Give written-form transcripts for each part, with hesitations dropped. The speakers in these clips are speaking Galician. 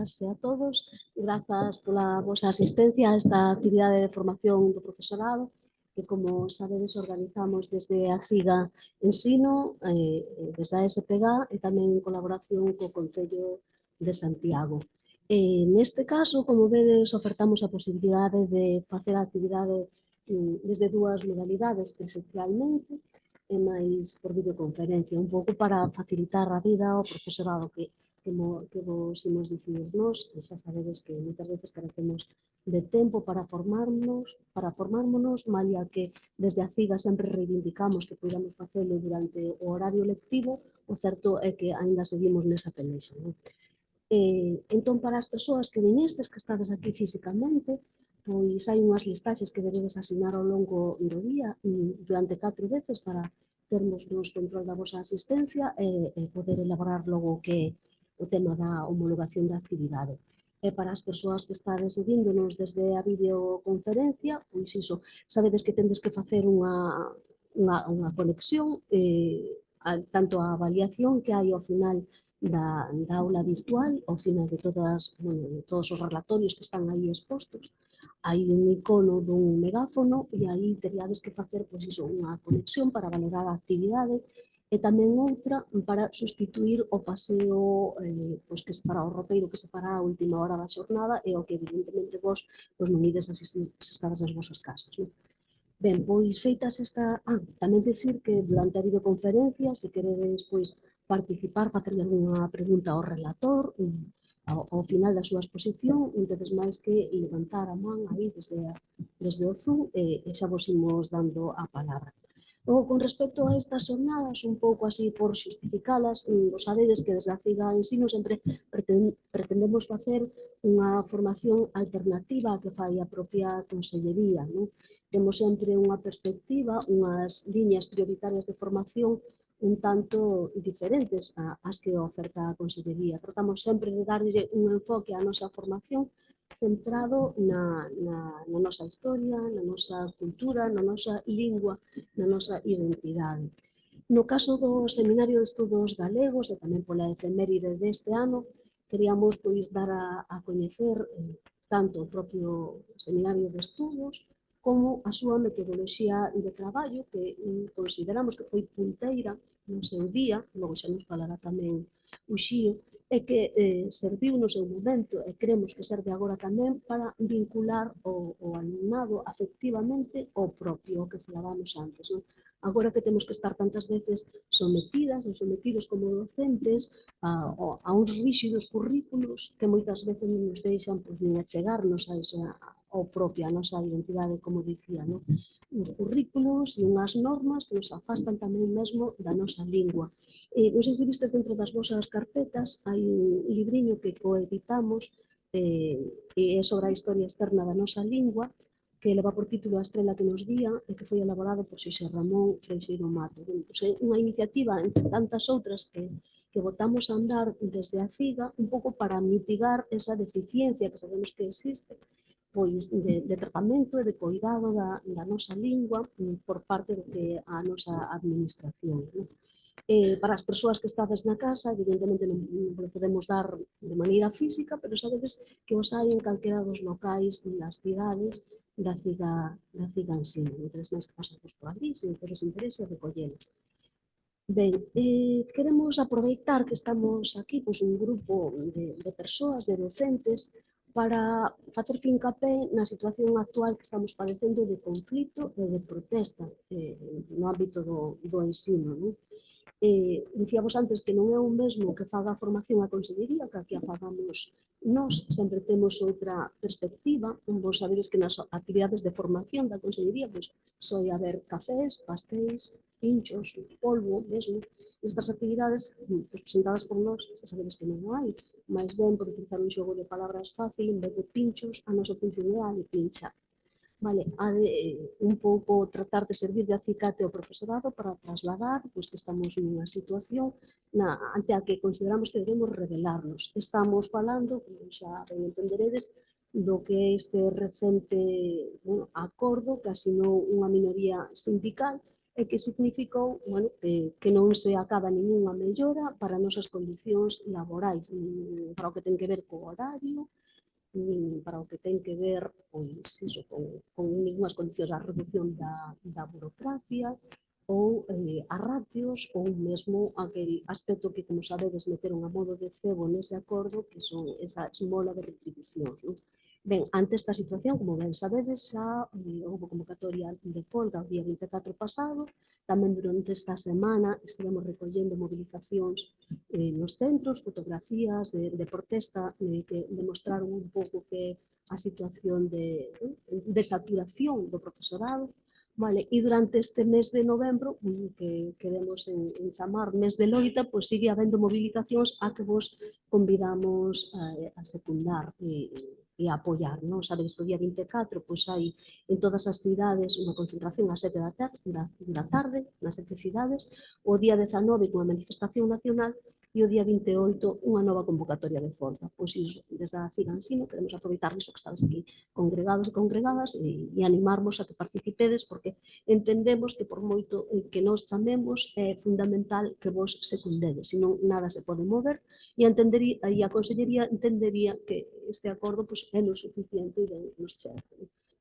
todas e a todos. Grazas pola vosa asistencia a esta actividade de formación do profesorado, que, como sabedes, organizamos desde a CIGA Ensino, desde a SPG e tamén en colaboración co Concello de Santiago. Neste caso, como vedes, ofertamos a posibilidade de facer a actividade desde dúas modalidades, presencialmente e máis por videoconferencia, un pouco para facilitar a vida ao profesorado que vos imos dicir nós, e xa sabedes que moitas veces carecemos de tempo para formármonos, malia que desde a CIGA sempre reivindicamos que podamos facelo durante o horario lectivo, o certo é que aínda seguimos nesa pelexa. Entón, para as persoas que viñestes, que estades aquí físicamente, pois hai unhas listaxes que debedes asinar ao longo do día durante 4 veces para termos nos control da vosa asistencia e poder elaborar logo o que o tema da homologación da actividade. E para as persoas que estades seguíndonos desde a videoconferencia, pois iso, sabedes que tendes que facer unha conexión, tanto a avaliación que hai ao final da aula virtual, ao final de todos os relatorios que están aí expostos, hai un icono dun megáfono e aí teríades que facer unha conexión para valorar a actividade e tamén outra para sustituir o paseo que separa o roteiro que separa a última hora da xornada e o que evidentemente vos non ides asistir se estades nas vosas casas. Ben, pois feitas tamén dicir que durante a videoconferencia, se queredes participar, facerle algunha pregunta ao relator, ao final da súa exposición, non tedes máis que levantar a man aí desde o Zoom e xa vos imos dando a palabra. Con respecto a estas xornadas, un pouco así por xustificalas, vos sabedes que desde a CIGA Ensino sempre pretendemos facer unha formación alternativa que fai a propia Consellería. Temos sempre unha perspectiva, unhas liñas prioritarias de formación un tanto diferentes ás que oferta a Consellería. Tratamos sempre de darlle un enfoque á nosa formación centrado na nosa historia, na nosa cultura, na nosa lingua, na nosa identidade. No caso do Seminario de Estudos Galegos e tamén pola efeméride deste ano, queríamos dar a coñecer tanto o propio Seminario de Estudos como a súa metodoloxía de traballo, que consideramos que foi punteira no seu día, logo xa nos falará tamén o Xío, e que serviu no seu momento e creemos que serve agora tamén para vincular o alumnado afectivamente ao propio que falábamos antes. Agora que temos que estar tantas veces sometidas e sometidos como docentes a uns ríxidos currículos que moitas veces non nos deixan nin achegarnos ao propio, a nosa identidade, como dicía, uns currículos e unhas normas que nos afastan tamén mesmo da nosa lingua. Non sei se vistes dentro das vosas carpetas, hai un libriño que coeditamos que é sobre a historia externa da nosa lingua, que leva por título A estrela que nos guía e que foi elaborado por Xosé Ramón Freixeiro Mato. É unha iniciativa, entre tantas outras, que botamos a andar desde a CIGA un pouco para mitigar esa deficiencia que sabemos que existe de tratamento e de cuidado da nosa lingua por parte do que a nosa administración. Para as persoas que estades na casa, evidentemente non podemos dar de maneira física, pero sabedes que os hai en calquera dos locais das cidades da CIGA Ensino. Non tedes máis que pasarvos por ali, se tedes interese, recollelos. Ben, queremos aproveitar que estamos aquí, un grupo de persoas, de docentes, para facer fincapé na situación actual que estamos padecendo de conflito e de protesta no ámbito do ensino. Dicíamos antes que non é o mesmo que faga a formación a Consellería que a que a fagamos nós, sempre temos outra perspectiva. Vos sabedes que nas actividades de formación da Consellería soi haber cafés, pastéis, pinchos, polvo mesmo. Estas actividades presentadas por nós, xa sabedes que non hai, máis ben por utilizar un xogo de palabras fácil, en vez de pinchos, a nosa función é a de pinchar. Ha de un pouco tratar de servir de acicate ao profesorado para trasladar que estamos nunha situación ante a que consideramos que debemos revelarnos. Estamos falando, como xa ben entenderedes, do que é este recente acordo que asinou unha minoría sindical e que significou que non se acaba ninguna mellora para as nosas condicións laborais, para o que ten que ver co horario, para o que ten que ver con ningunhas condicións, a reducción da burocracia, ou a ratios, ou mesmo aquel aspecto que, como sabedes, meteron a modo de cebo nese acordo, que son esa esmola de retribucións. Ben, ante esta situación, como ben sabedes, xa houve convocatoria de folga o día 24 pasado, tamén durante esta semana estivemos recollendo mobilizacións nos centros, fotografías de protesta que demostraron un pouco que a situación de saturación do profesorado. Vale, e durante este mes de novembro, que queremos en chamar mes de loita, pois sigue habendo movilizacións a que vos convidamos a secundar e a apoiar. Non? Sabedes que o día 24 pois hai en todas as cidades unha concentración ás 7 da tarde, nas 7 cidades, o día 19 cunha manifestación nacional e o día 28 unha nova convocatoria de folga. Pois iso, desde a CIGA Ensino, queremos aproveitar iso que estades aquí congregados e congregadas e animarmos a que participedes, porque entendemos que por moito que nos chamemos é fundamental que vos secundedes, senón nada se pode mover e a Consellería entendería que este acordo pois, é no suficiente e nos chega.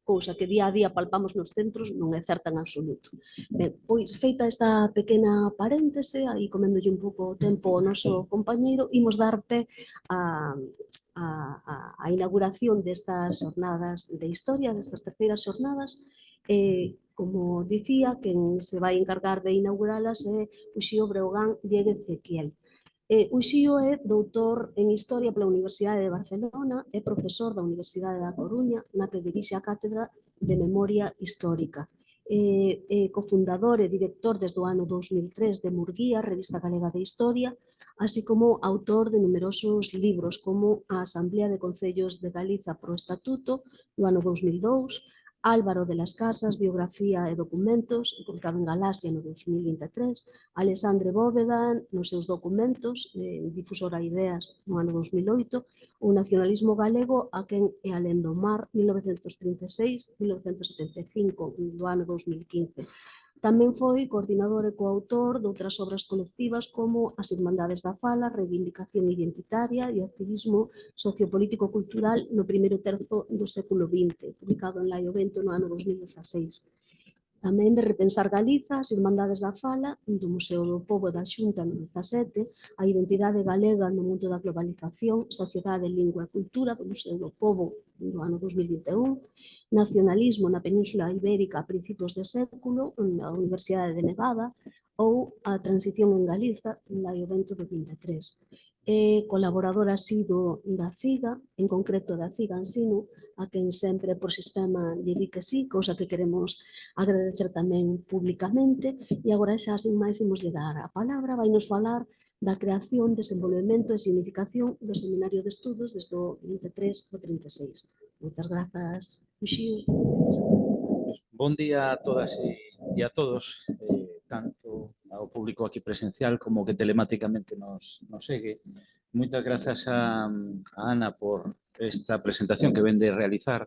Cousa que día a día palpamos nos centros non é certa en absoluto. Ben, pois, feita esta pequena paréntese, aí coméndolle un pouco o tempo ao noso compañeiro, imos dar pé a inauguración destas xornadas de historia, destas terceiras xornadas. Como dicía, quen se vai encargar de inauguralas é Uxío Breogán Diéguez Ezequiel. Uxío é doutor en Historia pola Universidade de Barcelona, é profesor da Universidade da Coruña, na que dirixe a Cátedra de Memoria Histórica. Cofundador e director desde o ano 2003 de Murguía, Revista Galega de Historia, así como autor de numerosos libros como a Asamblea de Concellos de Galiza pro Estatuto do ano 2002, Álvaro de las Casas, Biografía e Documentos, publicado en Galaxia no 2023, Alexandre Bóveda nos seus documentos, difusora Ideas no ano 2008, o Nacionalismo Galego a quen e alén do mar, 1936-1975, do ano 2015. Tamén foi coordinador e coautor de outras obras colectivas como As Irmandades da Fala, Reivindicación Identitaria e Activismo Sociopolítico-Cultural no primeiro terzo do século XX, publicado en Laio Vento no ano 2016. Tamén de Repensar Galiza, As Irmandades da Fala, do Museo do Pobo da Xunta no 17, a identidade galega no mundo da globalización, Sociedade, Lingua e Cultura, do Museo do Pobo do ano 2021, Nacionalismo na Península Ibérica a principios de século, na Universidade de Nevada, ou a Transición en Galiza, no evento do 23. É colaborador asiduo da CIGA, en concreto da CIGA Ensino, a quen sempre por sistema lle di que sí, cousa que queremos agradecer tamén públicamente, e agora xa sin máis imos lle dar a palabra, vai nos falar da creación, desenvolvemento e significación do Seminario de Estudos desde o 23 ao 36. Moitas grazas, Uxío. Bon día a todas e a todos, tanto ao público aquí presencial como que telemáticamente nos segue. Moitas grazas a Ana por esta presentación que ven de realizar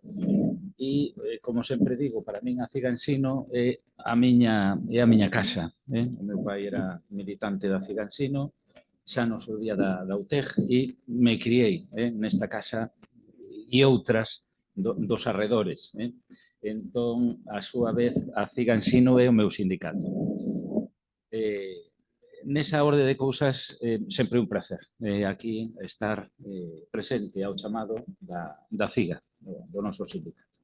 e, como sempre digo, para min a CIGA Ensino é a miña casa. O meu pai era militante da CIGA Ensino, xa no seu día da UTEG e me criei nesta casa e outras dos arredores. Entón, a súa vez, a CIGA Ensino é o meu sindicato. Nesa orde de cousas, sempre un placer aquí estar presente ao chamado da CIGA, do noso sindicato.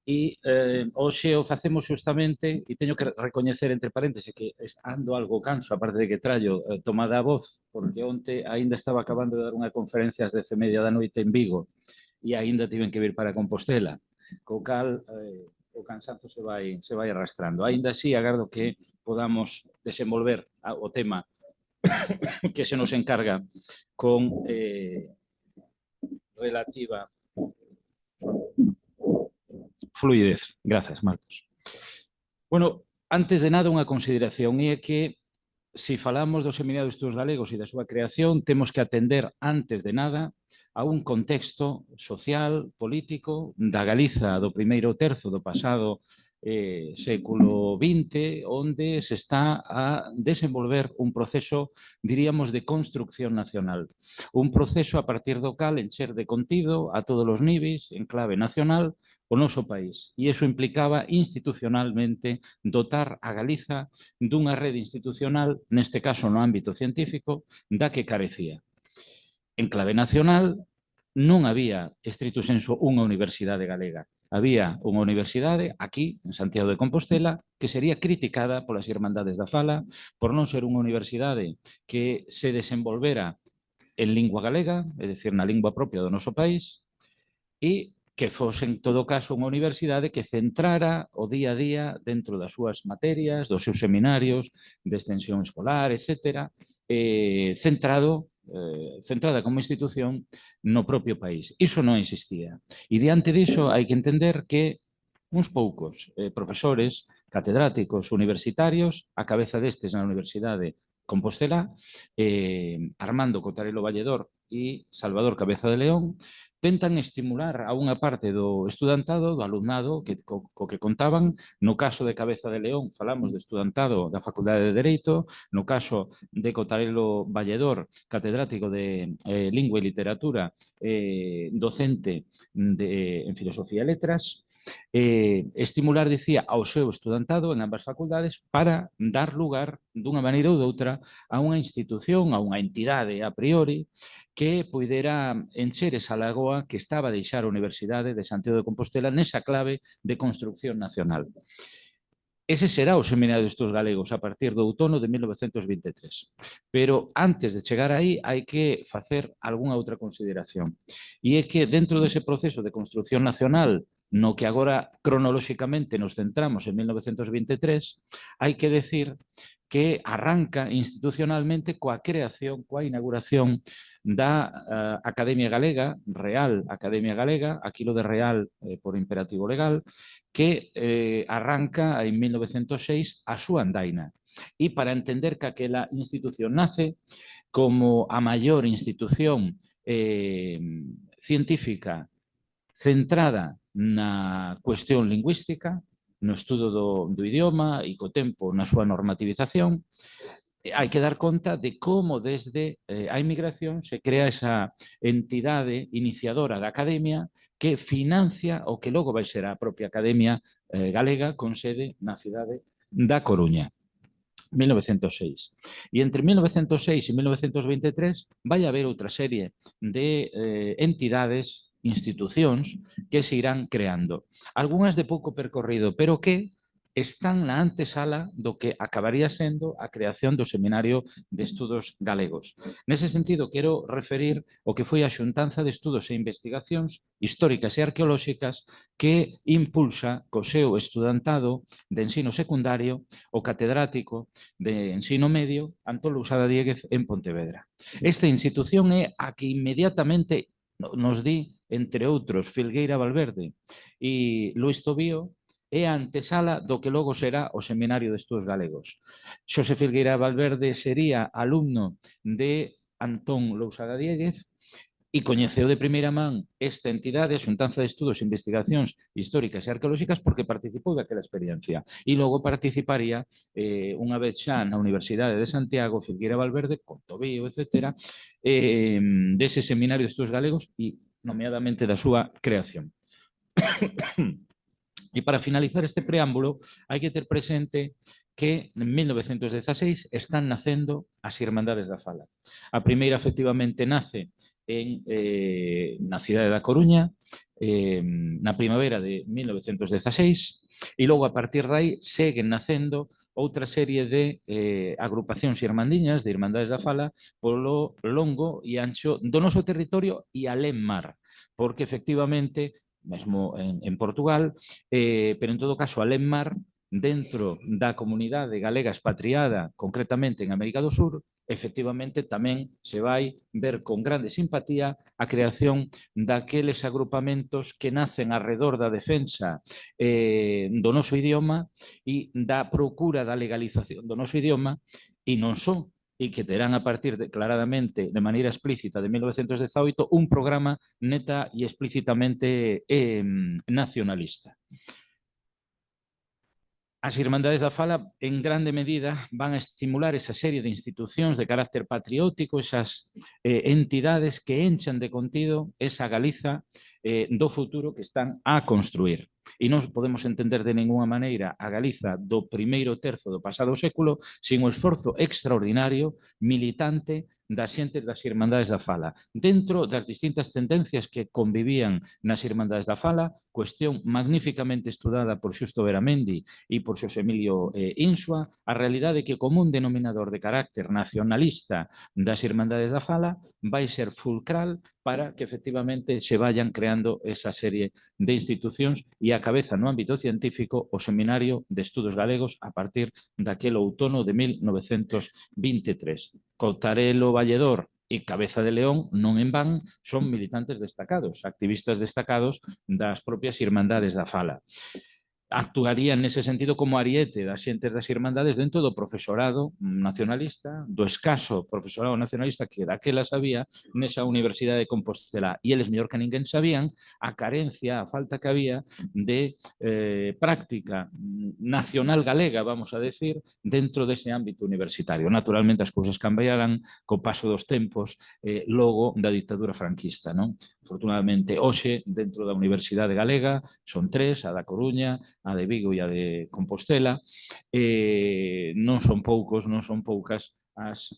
E hoxe o facemos justamente, e teño que recoñecer entre paréntesis que ando algo canso, aparte de que trallo tomada a voz, porque onte aínda estaba acabando de dar unha conferencia ás 10:30 da noite en Vigo e aínda tiven que vir para Compostela, co cal o cansanzo se vai arrastrando. Aínda así, agardo que podamos desenvolver o tema que se nos encarga con relativa fluidez. Grazas, Marcos. Bueno, antes de nada, unha consideración é que se falamos do Seminario de Estudos Galegos e da súa creación, temos que atender, antes de nada, a un contexto social, político, da Galiza do primeiro terzo do pasado século XX, onde se está a desenvolver un proceso, diríamos, de construcción nacional. Un proceso a partir do cal encher de contido a todos os niveis, en clave nacional, o noso país. E iso implicaba institucionalmente dotar a Galiza dunha rede institucional, neste caso no ámbito científico, da que carecía. En clave nacional, non había, estrito senso, unha universidade galega. Había unha universidade aquí, en Santiago de Compostela, que sería criticada polas Irmandades da Fala por non ser unha universidade que se desenvolvera en lingua galega, é dicir, na lingua propia do noso país, e que fose, en todo caso, unha universidade que centrara o día a día dentro das súas materias, dos seus seminarios de extensión escolar, etc., centrada como institución no propio país. Iso non existía. E diante diso hai que entender que uns poucos profesores, catedráticos, universitarios, a cabeza destes na Universidade Compostela, Armando Cotarelo Valledor e Salvador Cabeza de León, tentan estimular a unha parte do estudantado, do alumnado co que contaban. No caso de Cabeza de León, falamos de estudantado da Facultade de Dereito. No caso de Cotarelo Valledor, catedrático de Lingua e Literatura, docente en Filosofía e Letras. Estimular, dicía, ao seu estudantado en ambas facultades para dar lugar, dunha maneira ou doutra, a unha institución, a unha entidade a priori, que puidera encher esa lagoa que estaba a deixar a Universidade de Santiago de Compostela nesa clave de construcción nacional. Ese será o Seminario de Estudos Galegos a partir do outono de 1923. Pero antes de chegar aí hai que facer algunha outra consideración. E é que dentro dese proceso de construcción nacional no que agora cronolóxicamente nos centramos en 1923, hai que decir que arranca institucionalmente coa creación, coa inauguración da Academia Galega, Real Academia Galega, aquilo de Real por imperativo legal, que arranca en 1906 a súa andaina. E para entender que aquela institución nace como a maior institución científica centrada na cuestión lingüística, no estudo do idioma e co tempo na súa normativización, hai que dar conta de como desde a inmigración se crea esa entidade iniciadora da academia que financia o que logo vai ser a propia Academia Galega con sede na cidade da Coruña. 1906. E entre 1906 e 1923 vai haber outra serie de entidades, institucións que se irán creando. Algúnas de pouco percorrido, pero que están na antesala do que acabaría sendo a creación do Seminario de Estudos Galegos. Nese sentido, quero referir o que foi a Xuntanza de Estudos e Investigacións Históricas e Arqueolóxicas que impulsa co seu estudantado de ensino secundario o catedrático de ensino medio Antón Lousada Diéguez en Pontevedra. Esta institución é a que inmediatamente nos di, entre outros, Filgueira Valverde e Luís Tobío, é a antesala do que logo será o Seminario de Estudos Galegos. Xosé Filgueira Valverde sería alumno de Antón Lousada Diéguez e coñeceu de primeira man esta entidade, a Xuntanza de Estudos e Investigacións Históricas e Arqueolóxicas, porque participou daquela experiencia. E logo participaría, unha vez xa na Universidade de Santiago, Filgueira Valverde, con Tobío, etc., dese Seminario de Estudos Galegos e, nomeadamente, da súa creación. E para finalizar este preámbulo, hai que ter presente que en 1916 están nacendo as Irmandades da Fala. A primeira, efectivamente, nace na cidade da Coruña, na primavera de 1916, e logo, a partir de aí, seguen nacendo outra serie de agrupacións irmandiñas, de Irmandades da Fala, polo longo e ancho do noso territorio e alén mar, porque, efectivamente, mesmo en Portugal, pero en todo caso alén mar, dentro da comunidade galega expatriada, concretamente en América do Sur, efectivamente tamén se vai ver con grande simpatía a creación daqueles agrupamentos que nacen arredor da defensa do noso idioma e da procura da legalización do noso idioma, e non só, e que terán a partir declaradamente, de maneira explícita, de 1918, un programa neta e explícitamente nacionalista. As Irmandades da Fala, en grande medida, van a estimular esa serie de institucións de carácter patriótico, esas entidades que enchan de contido esa Galiza do futuro que están a construir. E non podemos entender de ninguna maneira a Galiza do primeiro terzo do pasado século sin o esforzo extraordinario militante das xentes das Irmandades da Fala. Dentro das distintas tendencias que convivían nas Irmandades da Fala, cuestión magníficamente estudada por Xusto Beramendi e por Xosé Emilio Insua, a realidade que como un denominador de carácter nacionalista das Irmandades da Fala vai ser fulcral para que efectivamente se vayan creando esa serie de institucións e a cabeza no ámbito científico o Seminario de Estudos Galegos a partir daquele outono de 1923. Cotarelo Valledor e Cabeza de León non en van son militantes destacados, activistas destacados das propias Irmandades da Fala. Actuarían nese sentido como ariete das xentes das Irmandades dentro do profesorado nacionalista, do escaso profesorado nacionalista que daquelas había nesa Universidade de Compostela. E eles, mellor que ninguén, sabían a carencia, a falta que había de práctica nacional galega, vamos a decir, dentro dese ámbito universitario. Naturalmente, as cousas cambiarán co paso dos tempos logo da ditadura franquista, non? Afortunadamente, hoxe, dentro da Universidade Galega, son tres, a da Coruña, a de Vigo e a de Compostela, non son poucos, non son poucas as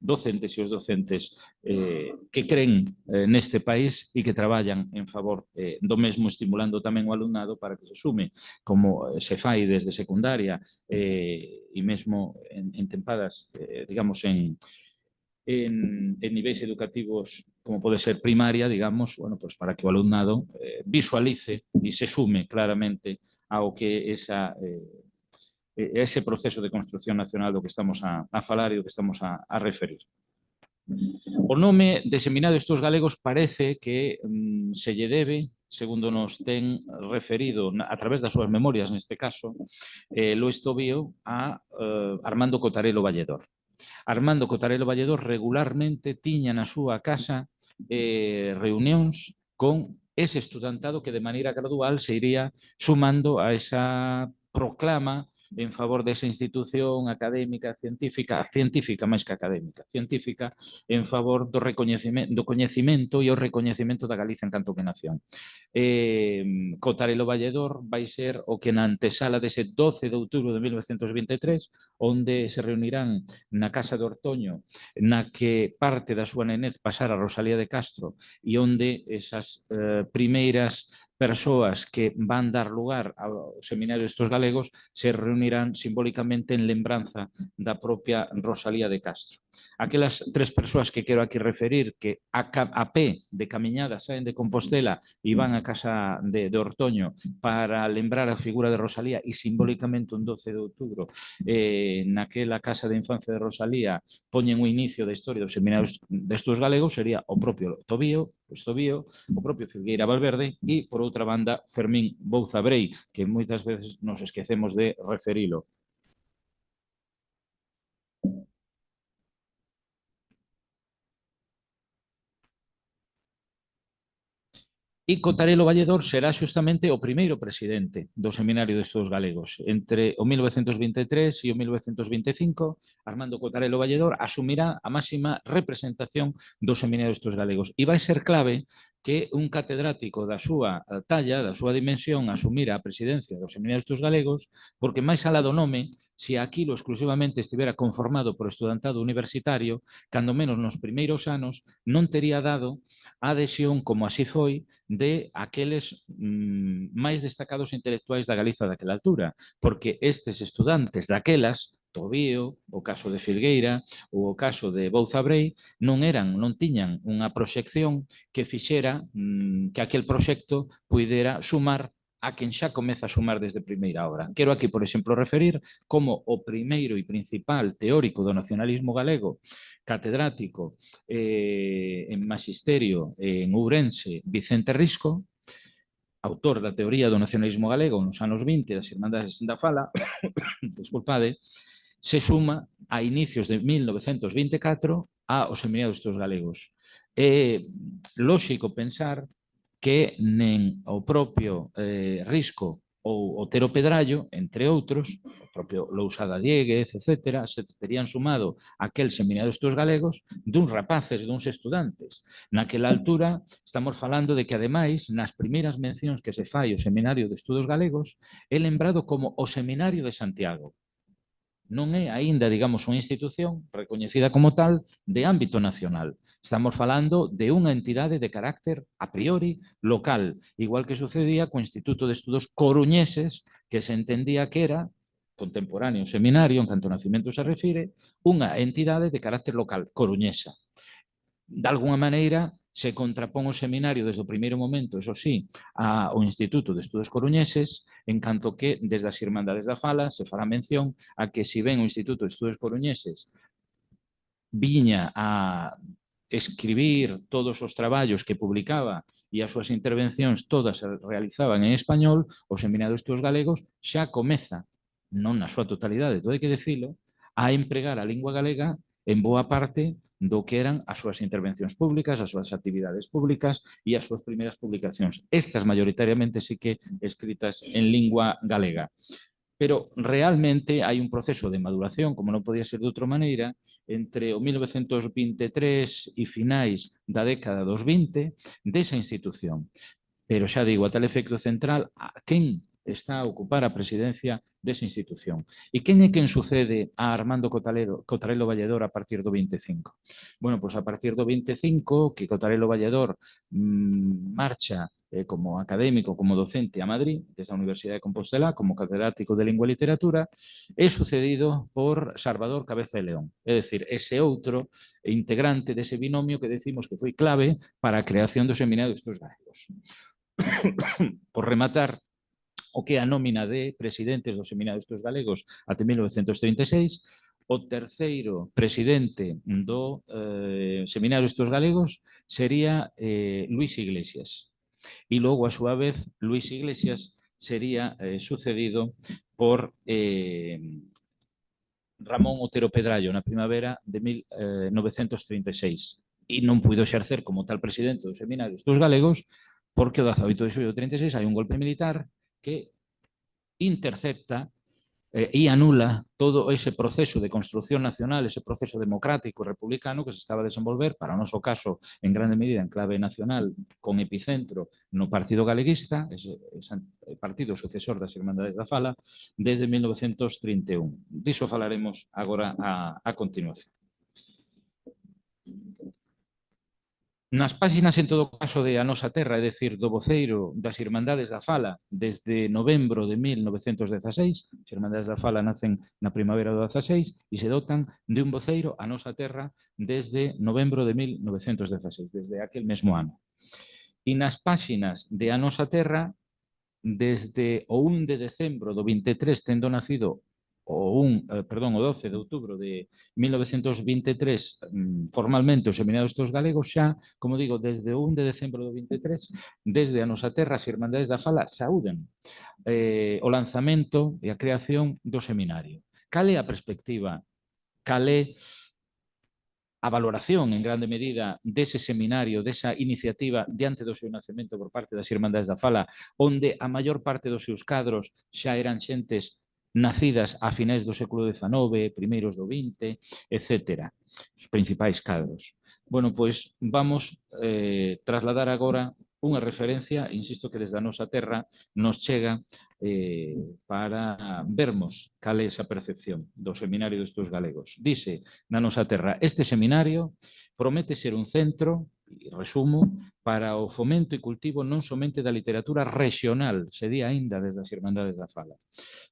docentes e os docentes que creen neste país e que traballan en favor do mesmo, estimulando tamén o alumnado para que se sume, como se fai desde secundaria e mesmo en tempadas, digamos, en niveis educativos como pode ser primaria, digamos, bueno, pues para que o alumnado visualice e se sume claramente ao que ese proceso de construcción nacional do que estamos a falar e do que estamos a referir. O nome de Seminario de Estudos Galegos parece que se lle debe, segundo nos ten referido a través das súas memorias, neste caso, lo Estobío, a Armando Cotarelo Valledor. Armando Cotarelo Valledor regularmente tiña na súa casa reunións con ese estudantado que de maneira gradual se iría sumando a esa proclama en favor desa institución académica, científica máis que académica, científica, en favor do coñecimento e o recoñecimento da Galiza en canto que nación. Cotarelo Valledor vai ser o que na antesala dese 12 de outubro de 1923, onde se reunirán na Casa de Ortoño, na que parte da súa nenez pasara a Rosalía de Castro e onde esas primeiras persoas que van dar lugar ao Seminario de Estudos Galegos se reunirán simbólicamente en lembranza da propia Rosalía de Castro. Aquelas tres persoas que quero aquí referir que a pé de camiñada saen de Compostela e van a Casa de Ortoño para lembrar a figura de Rosalía e simbólicamente un 12 de outubro naquela Casa de Infancia de Rosalía poñen o inicio da historia dos Seminarios de Estudos Galegos, sería o propio Tobío, o propio Filgueira Valverde e, por outra banda, Fermín Bouza Brei, que moitas veces nos esquecemos de referilo. E Cotarelo Valledor será xustamente o primeiro presidente do Seminario de Estudos Galegos. Entre o 1923 e o 1925, Armando Cotarelo Valledor asumirá a máxima representación do Seminario de Estudos Galegos. E vai ser clave que un catedrático da súa talla, da súa dimensión, asumira a presidencia do Seminario de Estudos Galegos, porque máis alá do nome, se aquilo exclusivamente estivera conformado por estudantado universitario, cando menos nos primeiros anos, non tería dado a adhesión, como así foi, de aqueles máis destacados intelectuais da Galiza daquela altura, porque estes estudantes daquelas, Tobío, o caso de Filgueira ou o caso de Bouza Brei, non tiñan unha proxección que fixera que aquel proxecto puidera sumar a quen xa comeza a sumar desde primeira hora. Quero aquí, por exemplo, referir como o primeiro e principal teórico do nacionalismo galego, catedrático en Magisterio en Ourense, Vicente Risco, autor da teoría do nacionalismo galego nos anos 20 das Irmandades da Fala, desculpade, se suma a inicios de 1924 ao Seminario de Estudos Galegos. É lóxico pensar que nen o propio Risco ou Otero Pedrallo, entre outros, o propio Lousada Dieguez, etc., se terían sumado aquel Seminario de Estudos Galegos duns rapaces, duns estudantes. Naquela altura, estamos falando de que, ademais, nas primeiras mencións que se fai o Seminario de Estudos Galegos, é lembrado como o Seminario de Santiago. Non é aínda, digamos, unha institución recoñecida como tal de ámbito nacional. Estamos falando de unha entidade de carácter a priori local, igual que sucedía co Instituto de Estudos Coruñeses, que se entendía que era contemporáneo seminario, en canto nacimento se refire, unha entidade de carácter local, coruñesa. De alguna maneira, se contrapón o seminario desde o primeiro momento, eso sí, ao Instituto de Estudos Coruñeses, en canto que desde as Irmandades da Fala se fará mención a que si ben o Instituto de Estudos Coruñeses viña a escribir todos os traballos que publicaba e as súas intervencións todas se realizaban en español, o Seminario de Estudos Galegos xa comeza, non na súa totalidade, todo hai que decilo, a empregar a lingua galega en boa parte do que eran as súas intervencións públicas, as súas actividades públicas e as súas primeiras publicacións. Estas maioritariamente sí que escritas en lingua galega. Pero realmente hai un proceso de maduración, como non podía ser de outra maneira, entre o 1923 e finais da década dos 20 desa institución. Pero xa digo, a tal efecto central, a quen está a ocupar a presidencia desa institución. E quen é quen sucede a Armando Cotarelo Valledor a partir do 25? Bueno, pois a partir do 25, que Cotarelo Valledor marcha como académico, como docente a Madrid, desde a Universidade de Compostela, como catedrático de Lingua e Literatura, é sucedido por Salvador Cabeza de León. É dicir, ese outro integrante dese binomio que decimos que foi clave para a creación do Seminario de Estudos Galegos. Por rematar, o que é a nómina de presidentes do Seminario de Estudos Galegos até 1936, o terceiro presidente do Seminario de Estudos Galegos sería Luis Iglesias. E logo, a súa vez, Luis Iglesias sería sucedido por Ramón Otero Pedrallo na primavera de 1936. E non puido exercer como tal presidente do Seminario de Estudos Galegos porque o 18 de xullo de 36 hai un golpe militar que intercepta e anula todo ese proceso de construcción nacional, ese proceso democrático e republicano que se estaba a desenvolver, para o noso caso, en grande medida en clave nacional, con epicentro no Partido Galeguista, ese partido sucesor das Irmandades da Fala, desde 1931. Diso falaremos agora a continuación. Nas páxinas, en todo caso, de A Nosa Terra, é dicir, do voceiro das Irmandades da Fala, desde novembro de 1916, as Irmandades da Fala nacen na primavera do 16 e se dotan de un voceiro A Nosa Terra desde novembro de 1916, desde aquel mesmo ano. E nas páxinas de A Nosa Terra, desde o 1 de decembro do 23, tendo nacido o 12 de outubro de 1923 formalmente o Seminario de Estudos Galegos, xa, como digo, desde o 1 de decembro do 23, desde A Nosa Terra, as Irmandades da Fala saúden o lanzamento e a creación do seminario. Cal é a perspectiva? Cal é a valoración, en grande medida, dese seminario, desa iniciativa diante do seu nacemento por parte das Irmandades da Fala, onde a maior parte dos seus cadros xa eran xentes nacidas a finais do século XIX, primeiros do XX, etc. Os principais cadros. Bueno, pois vamos trasladar agora unha referencia, insisto que desde A Nosa Terra nos chega para vermos cal é esa percepción do Seminario de Estudos Galegos. Dice na Nosa Terra, este seminario promete ser un centro, e resumo, para o fomento e cultivo non somente da literatura regional, se di aínda desde as Irmandades da Fala,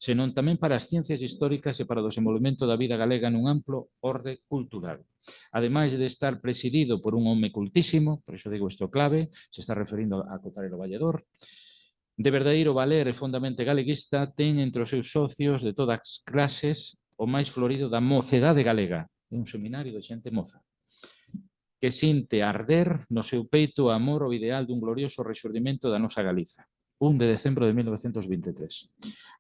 senón tamén para as ciencias históricas e para o desenvolvemento da vida galega nun amplo orde cultural. Ademais de estar presidido por un home cultísimo, por iso digo isto clave, se está referindo a Cotarelo Valledor, de verdadeiro valer e fondamente galeguista, ten entre os seus socios de todas as clases o máis florido da mocedade galega, un seminario de xente moza, que sinte arder no seu peito o amor ao ideal dun glorioso rexurdimento da nosa Galiza. 1 de decembro de 1923.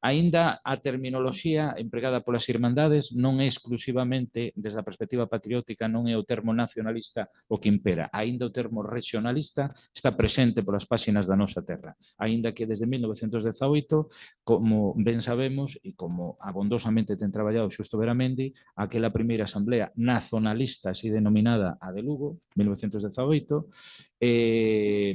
Aínda a terminoloxía empregada polas Irmandades non é exclusivamente, desde a perspectiva patriótica, non é o termo nacionalista o que impera. Aínda o termo regionalista está presente polas páxinas da nosa terra. Aínda que desde 1918, como ben sabemos, e como abondosamente ten traballado Xusto Beramendi, aquela primeira asamblea nacionalista, así denominada a de Lugo, 1918,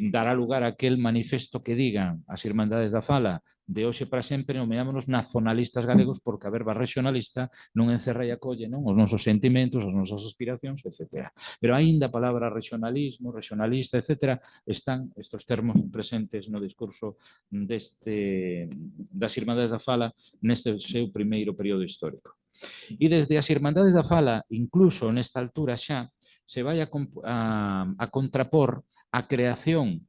dará lugar a aquel manifesto que digan as Irmandades da Fala de hoxe para sempre, nomeámonos nacionalistas galegos porque a verba regionalista non encerra e acolle non os nosos sentimentos, as nosas aspiracións, etc. Pero aínda a palabra regionalismo, regionalista, etc. están estes termos presentes no discurso das Irmandades da Fala neste seu primeiro período histórico. E desde as Irmandades da Fala, incluso nesta altura xa, se vai a contrapor a creación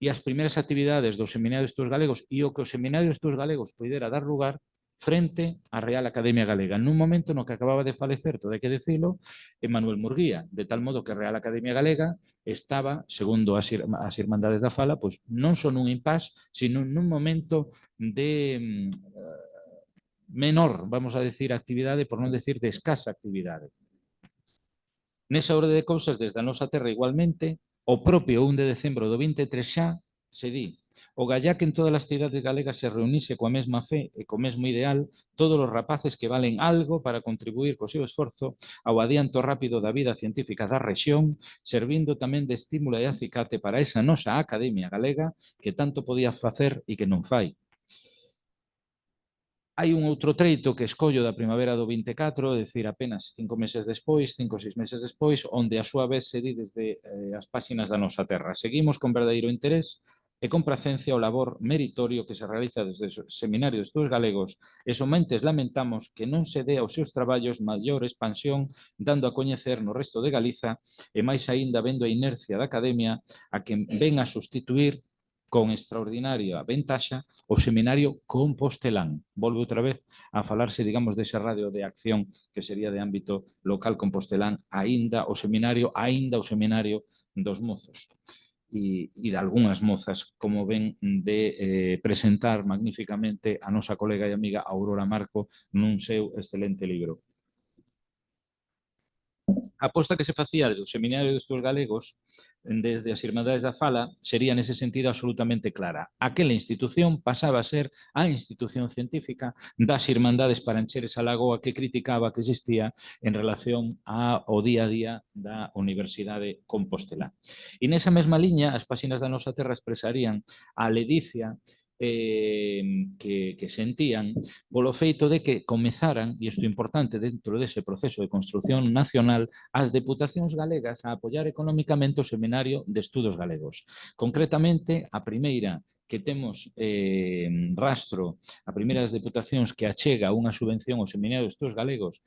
e as primeiras actividades do Seminario de Estudos Galegos e o que o Seminario de Estudos Galegos pudera dar lugar frente á Real Academia Galega, nun momento no que acababa de falecer, todo hai que dicilo, Manuel Murguía, de tal modo que a Real Academia Galega estaba, segundo as Irmandades da Fala, pois non só nun impás, sino nun momento de menor, vamos a decir, actividade, por non decir de escasa actividade. Nesa orde de cousas, desde a nosa terra igualmente, o propio 1 de decembro do 23 xa se di o gallá que en todas as cidades galegas se reunise coa mesma fe e co mesmo ideal, todos os rapaces que valen algo para contribuir co seu esforzo ao adianto rápido da vida científica da rexión, servindo tamén de estímulo e acicate para esa nosa Academia Galega que tanto podía facer e que non fai. Hai un outro treito que escollo da primavera do 24, é dicir, apenas 5 meses despois, 5 ou 6 meses despois, onde a súa vez se di desde as páxinas da nosa terra. Seguimos con verdadeiro interés e compracencia o labor meritorio que se realiza desde o Seminario de Estudos Galegos e somente lamentamos que non se dé aos seus traballos maior expansión dando a coñecer no resto de Galiza e máis aínda vendo a inercia da Academia a que ven a sustituir con extraordinaria ventaxa o Seminario Compostelán. Volve outra vez a falarse, digamos, dese radio de acción que sería de ámbito local compostelán, aínda o Seminario dos mozos e de algunhas mozas, como ven de presentar magníficamente a nosa colega e amiga Aurora Marco nun seu excelente libro. A aposta que se facía do Seminario de Estudos Galegos desde as Irmandades da Fala sería nese sentido absolutamente clara. Aquela institución pasaba a ser a institución científica das Irmandades para encher esa lagoa que criticaba que existía en relación ao día a día da Universidade Compostelá. E nesa mesma liña, as páxinas da nosa terra expresarían a ledicia que sentían polo feito de que comezaran, e isto é importante dentro dese proceso de construción nacional, as deputacións galegas a apoiar económicamente o Seminario de Estudos Galegos. Concretamente, a primeira que temos rastro, a primeira das deputacións que achega unha subvención ao Seminario de Estudos Galegos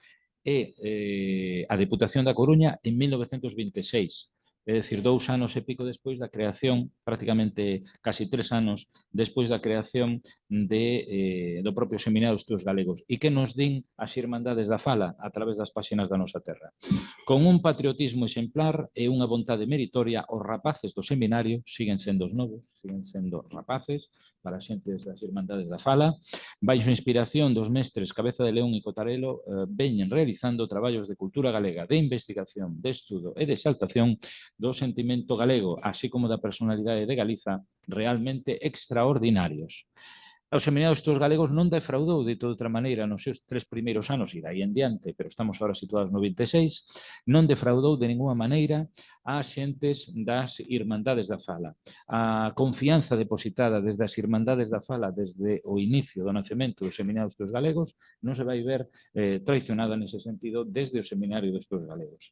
é a Deputación da Coruña en 1926. É dicir, 2 anos e pico despois da creación, prácticamente casi 3 anos despois da creación do propio Seminario de Estudos Galegos. E que nos din as Irmandades da Fala a través das páxinas da nosa terra. Con un patriotismo exemplar e unha vontade meritoria, os rapaces do seminario siguen sendo os novos, siguen sendo rapaces para as xentes das Irmandades da Fala, baixo inspiración dos mestres Cabeza de León e Cotarelo, veñen realizando traballos de cultura galega, de investigación, de estudo e de exaltación do sentimento galego, así como da personalidade de Galiza, realmente extraordinarios. O Seminario de Estudos Galegos non defraudou de toda outra maneira nos seus 3 primeiros anos e dai en diante, pero estamos agora situados no 26, non defraudou de ninguna maneira ás xentes das Irmandades da Fala. A confianza depositada desde as Irmandades da Fala desde o inicio do nacemento do Seminario de Estudos Galegos non se vai ver traicionada nese sentido desde o Seminario de Estudos Galegos.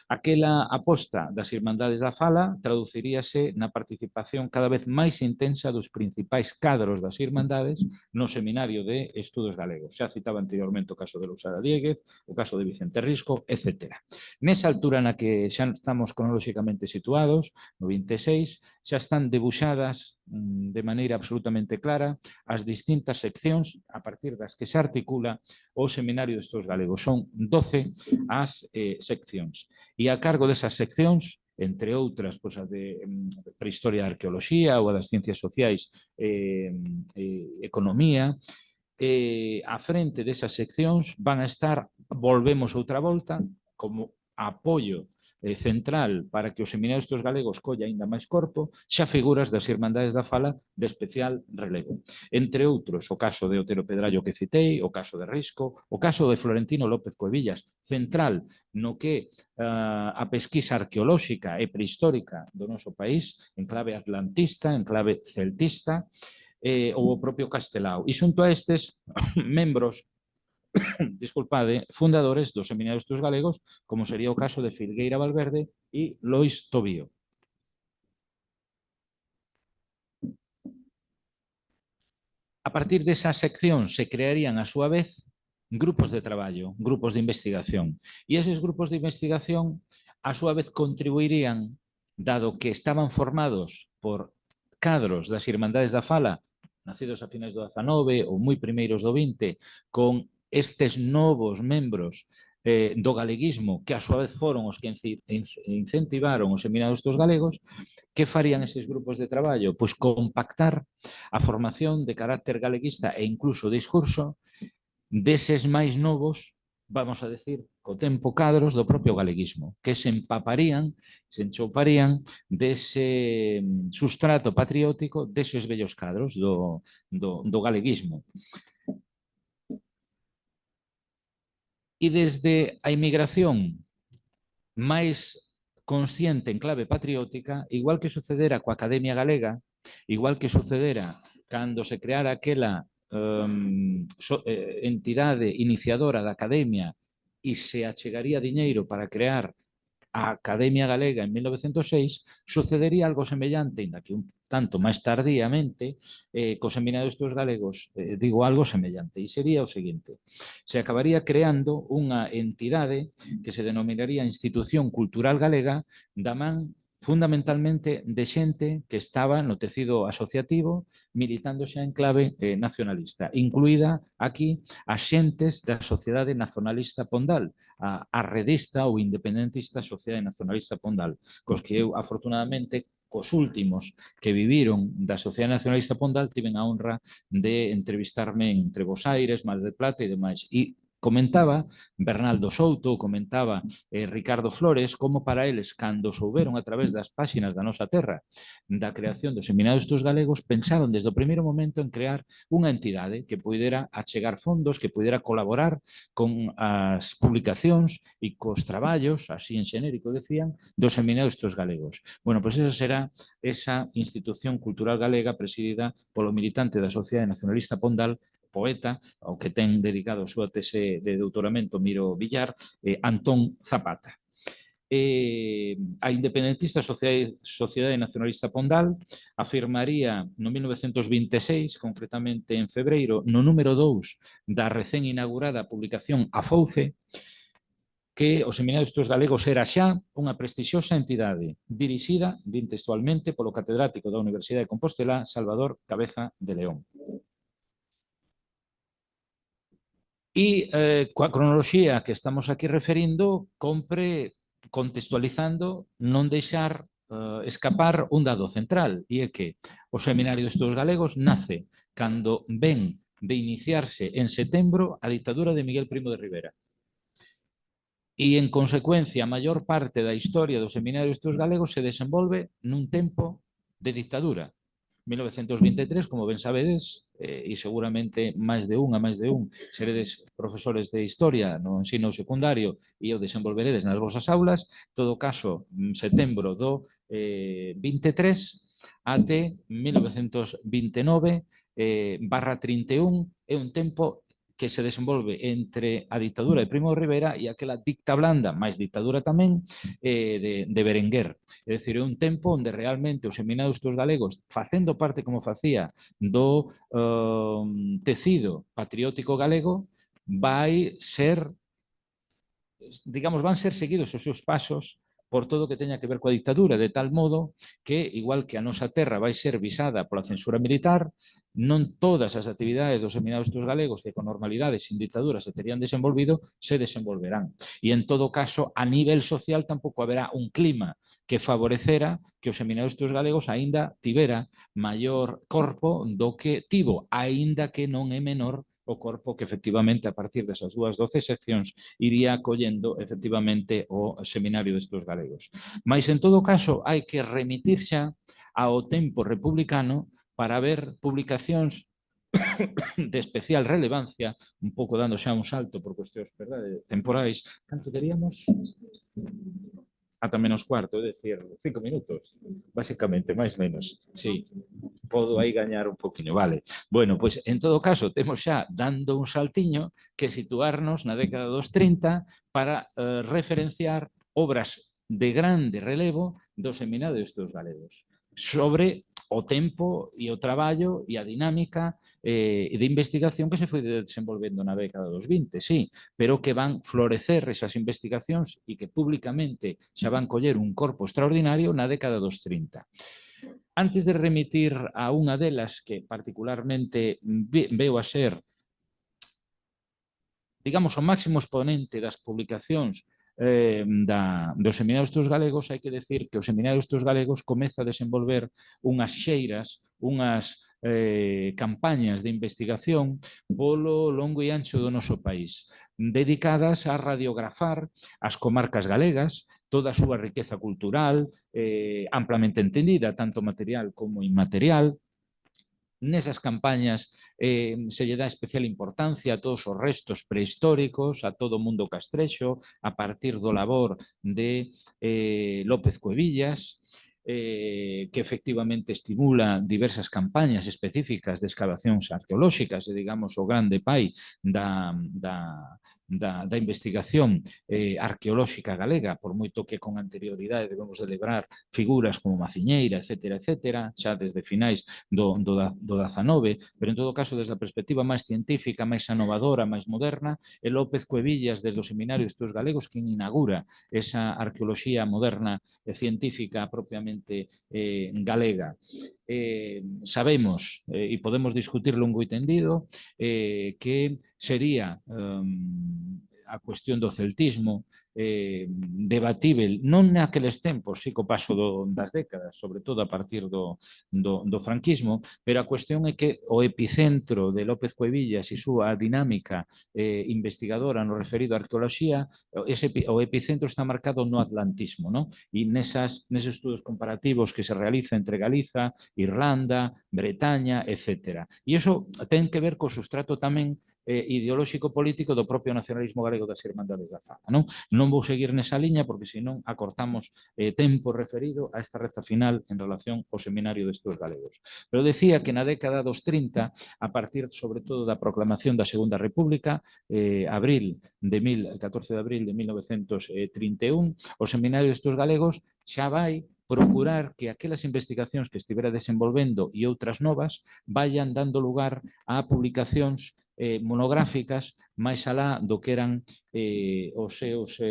Aquela aposta das Irmandades da Fala traduciríase na participación cada vez máis intensa dos principais cadros das Irmandades no Seminario de Estudos Galegos. Xa citaba anteriormente o caso de Lousada Diéguez, o caso de Vicente Risco, etc. Nesa altura na que xa estamos cronolóxicamente situados, no 26, xa están debuxadas de maneira absolutamente clara as distintas seccións a partir das que se articula o Seminario de Estudos Galegos. Son 12 as seccións. E a cargo desas seccións entre outras, pois, a de prehistoria e arqueoloxía ou a das ciencias sociais e economía. A frente desas seccións van a estar, volvemos outra volta, como apoio central para que os seminarios estos galegos colla aínda máis corpo, xa figuras das Irmandades da Fala de especial relevo. Entre outros, o caso de Otero Pedrallo que citei, o caso de Risco, o caso de Florentino López Cuevillas, central no que a pesquisa arqueolóxica e prehistórica do noso país, en clave atlantista, en clave celtista, ou o propio Castelao. E xunto a estes membros disculpade, fundadores dos Seminarios dos Galegos, como sería o caso de Filgueira Valverde e Lois Tobío. A partir desas seccións se crearían a súa vez grupos de traballo, grupos de investigación. E eses grupos de investigación a súa vez contribuirían, dado que estaban formados por cadros das Irmandades da Fala, nacidos a finais do 19 ou moi primeiros do 20, con estes novos membros do galeguismo, que a súa vez foron os que incentivaron os seminarios dos galegos, que farían eses grupos de traballo? Pois compactar a formación de carácter galeguista e incluso discurso deses máis novos, vamos a decir, co tempo cadros do propio galeguismo, que se empaparían, se enchouparían dese sustrato patriótico deses vellos cadros do galeguismo. E desde a inmigración máis consciente en clave patriótica, igual que sucedera coa Academia Galega, igual que sucedera cando se creara aquela entidade iniciadora da Academia e se achegaría diñeiro para crear a Academia Galega en 1906, sucedería algo semellante, ainda que un tanto máis tardíamente, cos seminarios dos galegos, digo algo semellante, e sería o seguinte: se acabaría creando unha entidade que se denominaría Institución Cultural Galega da man fundamentalmente de xente que estaba no tecido asociativo militando xa en clave nacionalista, incluída aquí as xentes da Sociedade Nacionalista Pondal, a redista ou independentista Sociedade Nacionalista Pondal, cos que eu, afortunadamente, cos últimos que viviron da Sociedade Nacionalista Pondal tiven a honra de entrevistarme en Bos Aires, Mar del Plata e demais. E comentaba Bernaldo Souto, comentaba Ricardo Flores, como para eles, cando souberon a través das páxinas da nosa terra da creación dos seminarios dos galegos, pensaron desde o primeiro momento en crear unha entidade que pudera achegar fondos, que pudera colaborar con as publicacións e cos traballos, así en xenérico decían, dos seminarios dos galegos. Bueno, pois esa será esa institución cultural galega presidida polo militante da Sociedade Nacionalista Pondal, poeta, ao que ten dedicado a súa tese de doutoramento Miro Villar, Antón Zapata. A independentista Sociedade Nacionalista Pondal afirmaría no 1926, concretamente en febreiro, no número 2 da recén inaugurada publicación A Fouce, que os seminarios dos galegos era xa unha prestixiosa entidade dirixida, din textualmente, polo catedrático da Universidade de Compostela, Salvador Cabeza de León. E coa cronoloxía que estamos aquí referindo, compre, contextualizando, non deixar escapar un dado central, e é que o Seminario de Estudos Galegos nace cando ven de iniciarse en setembro a ditadura de Miguel Primo de Rivera. E, en consecuencia, a maior parte da historia do Seminario de Estudos Galegos se desenvolve nun tempo de dictadura. 1923, como ben sabedes, e seguramente máis de un seredes profesores de historia no ensino secundario e o desenvolveredes nas vosas aulas, todo caso, setembro do 23 até 1929 /31 é un tempo que se desenvolve entre a ditadura de Primo de Rivera e aquela dicta blanda, máis dictadura tamén, de Berenguer. É dicir, é un tempo onde realmente os seminarios dos galegos, facendo parte, como facía, do tecido patriótico galego, vai ser, digamos, van ser seguidos os seus pasos por todo o que teña que ver coa dictadura, de tal modo que, igual que a nosa terra vai ser visada pola censura militar, non todas as actividades dos seminados galegos que con normalidade sin dictadura se terían desenvolvido, se desenvolverán. E, en todo caso, a nivel social tampouco haberá un clima que favorecera que os seminados galegos aínda tivera maior corpo do que tivo, aínda que non é menor o corpo que efectivamente a partir desas 12 seccións iría acollendo efectivamente o seminario destes galegos. Mas en todo caso hai que remitir xa ao tempo republicano para ver publicacións de especial relevancia, un pouco dando xa un salto por cuestións temporais. Canto teríamos? Ata menos cuarto, é dicir, 5 minutos, basicamente, máis menos. Sí, podo aí gañar un poquinho, vale. Bueno, pois, en todo caso, temos xa dando un saltiño que situarnos na década dos 30 para referenciar obras de grande relevo dos seminarios galegos sobre o tempo e o traballo e a dinámica de investigación que se foi desenvolvendo na década dos 20, sí, pero que van florecer esas investigacións e que públicamente xa van coller un corpo extraordinario na década dos 30. Antes de remitir a unha delas que particularmente veo a ser, digamos, o máximo exponente das publicacións dos seminarios galegos, hai que decir que os seminarios galegos comeza a desenvolver unhas xeiras, unhas campañas de investigación polo longo e ancho do noso país, dedicadas a radiografar as comarcas galegas, toda a súa riqueza cultural, amplamente entendida, tanto material como inmaterial. Nesas campañas se lle dá especial importancia a todos os restos prehistóricos, a todo o mundo castrexo, a partir do labor de López Cuevillas, que efectivamente estimula diversas campañas específicas de excavacións arqueolóxicas, e, digamos, o grande pai da investigación arqueolóxica galega, por moito que con anterioridade debemos celebrar figuras como Maciñeira, etcétera, xa desde finais do 19, pero en todo caso desde a perspectiva máis científica, máis anovadora, máis moderna, é López Cuevillas desde os seminarios galegos quen inaugura esa arqueoloxía moderna e científica propiamente galega. Sabemos, e podemos discutir longo e tendido, que sería a cuestión do celtismo debatível, non naqueles tempos, sí, co paso das décadas, sobre todo a partir do franquismo, pero a cuestión é que o epicentro de López Cuevillas e súa dinámica investigadora no referido á arqueoloxía, o epicentro está marcado no atlantismo, non? E neses estudos comparativos que se realiza entre Galiza, Irlanda, Bretaña, etc. E iso ten que ver co sustrato tamén ideolóxico político do propio nacionalismo galego das Irmandades da Fala. Non vou seguir nesa liña porque senón acortamos tempo referido a esta recta final en relación ao seminario destes galegos. Pero decía que na década dos 30, a partir sobre todo da proclamación da Segunda República, 14 de abril de 1931, o seminario destes galegos xa vai procurar que aquelas investigacións que estivera desenvolvendo e outras novas vayan dando lugar a publicacións monográficas máis alá do que eran os seus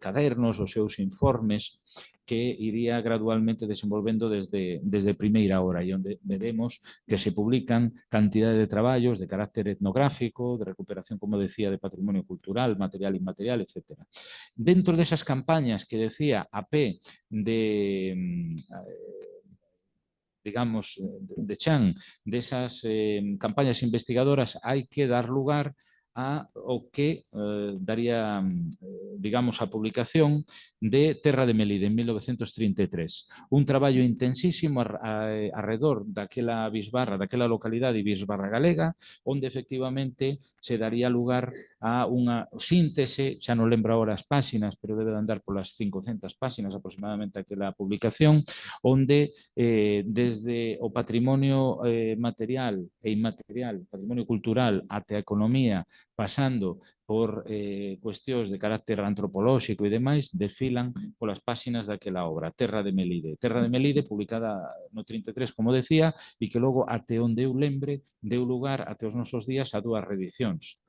cadernos, os seus informes que iría gradualmente desenvolvendo desde primeira hora e onde veremos que se publican cantidade de traballos de carácter etnográfico, de recuperación, como decía, de patrimonio cultural, material e inmaterial, etc. Dentro desas campañas que decía a pé de digamos, de chan desas campañas investigadoras hai que dar lugar ao que daría, digamos, a publicación de Terra de Melide en 1933. Un traballo intensísimo arredor daquela bisbarra, daquela localidade e bisbarra galega, onde efectivamente se daría lugar a unha síntese, xa non lembro agora as páxinas, pero debe de andar polas 500 páxinas aproximadamente aquela publicación, onde desde o patrimonio material e inmaterial, patrimonio cultural, até a economía, pasando por cuestións de carácter antropolóxico e demais, desfilan polas páxinas daquela obra, Terra de Melide. Terra de Melide, publicada no 33, como decía, e que logo, até onde eu lembre, deu lugar até os nosos días a 2 reedicións.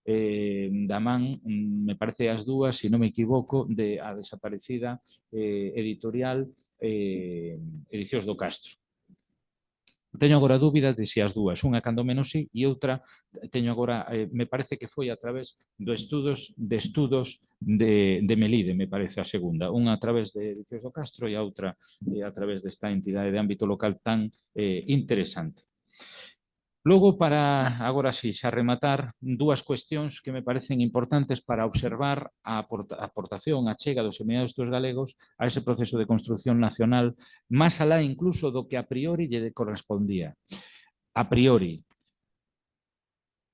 da man, me parece as dúas, se non me equivoco, a desaparecida editorial Edicións do Castro. Teño agora dúbida de se as dúas, unha cando menos sí e outra teño agora, me parece que foi a través de estudos de Melide, me parece a segunda, unha a través de Edicións do Castro e a outra a través desta entidade de ámbito local tan interesante. Logo, para agora sí, xa rematar, dúas cuestións que me parecen importantes para observar a aportación, a chega dos Seminarios de Estudos Galegos a ese proceso de construción nacional, máis alá incluso do que a priori lle correspondía. A priori,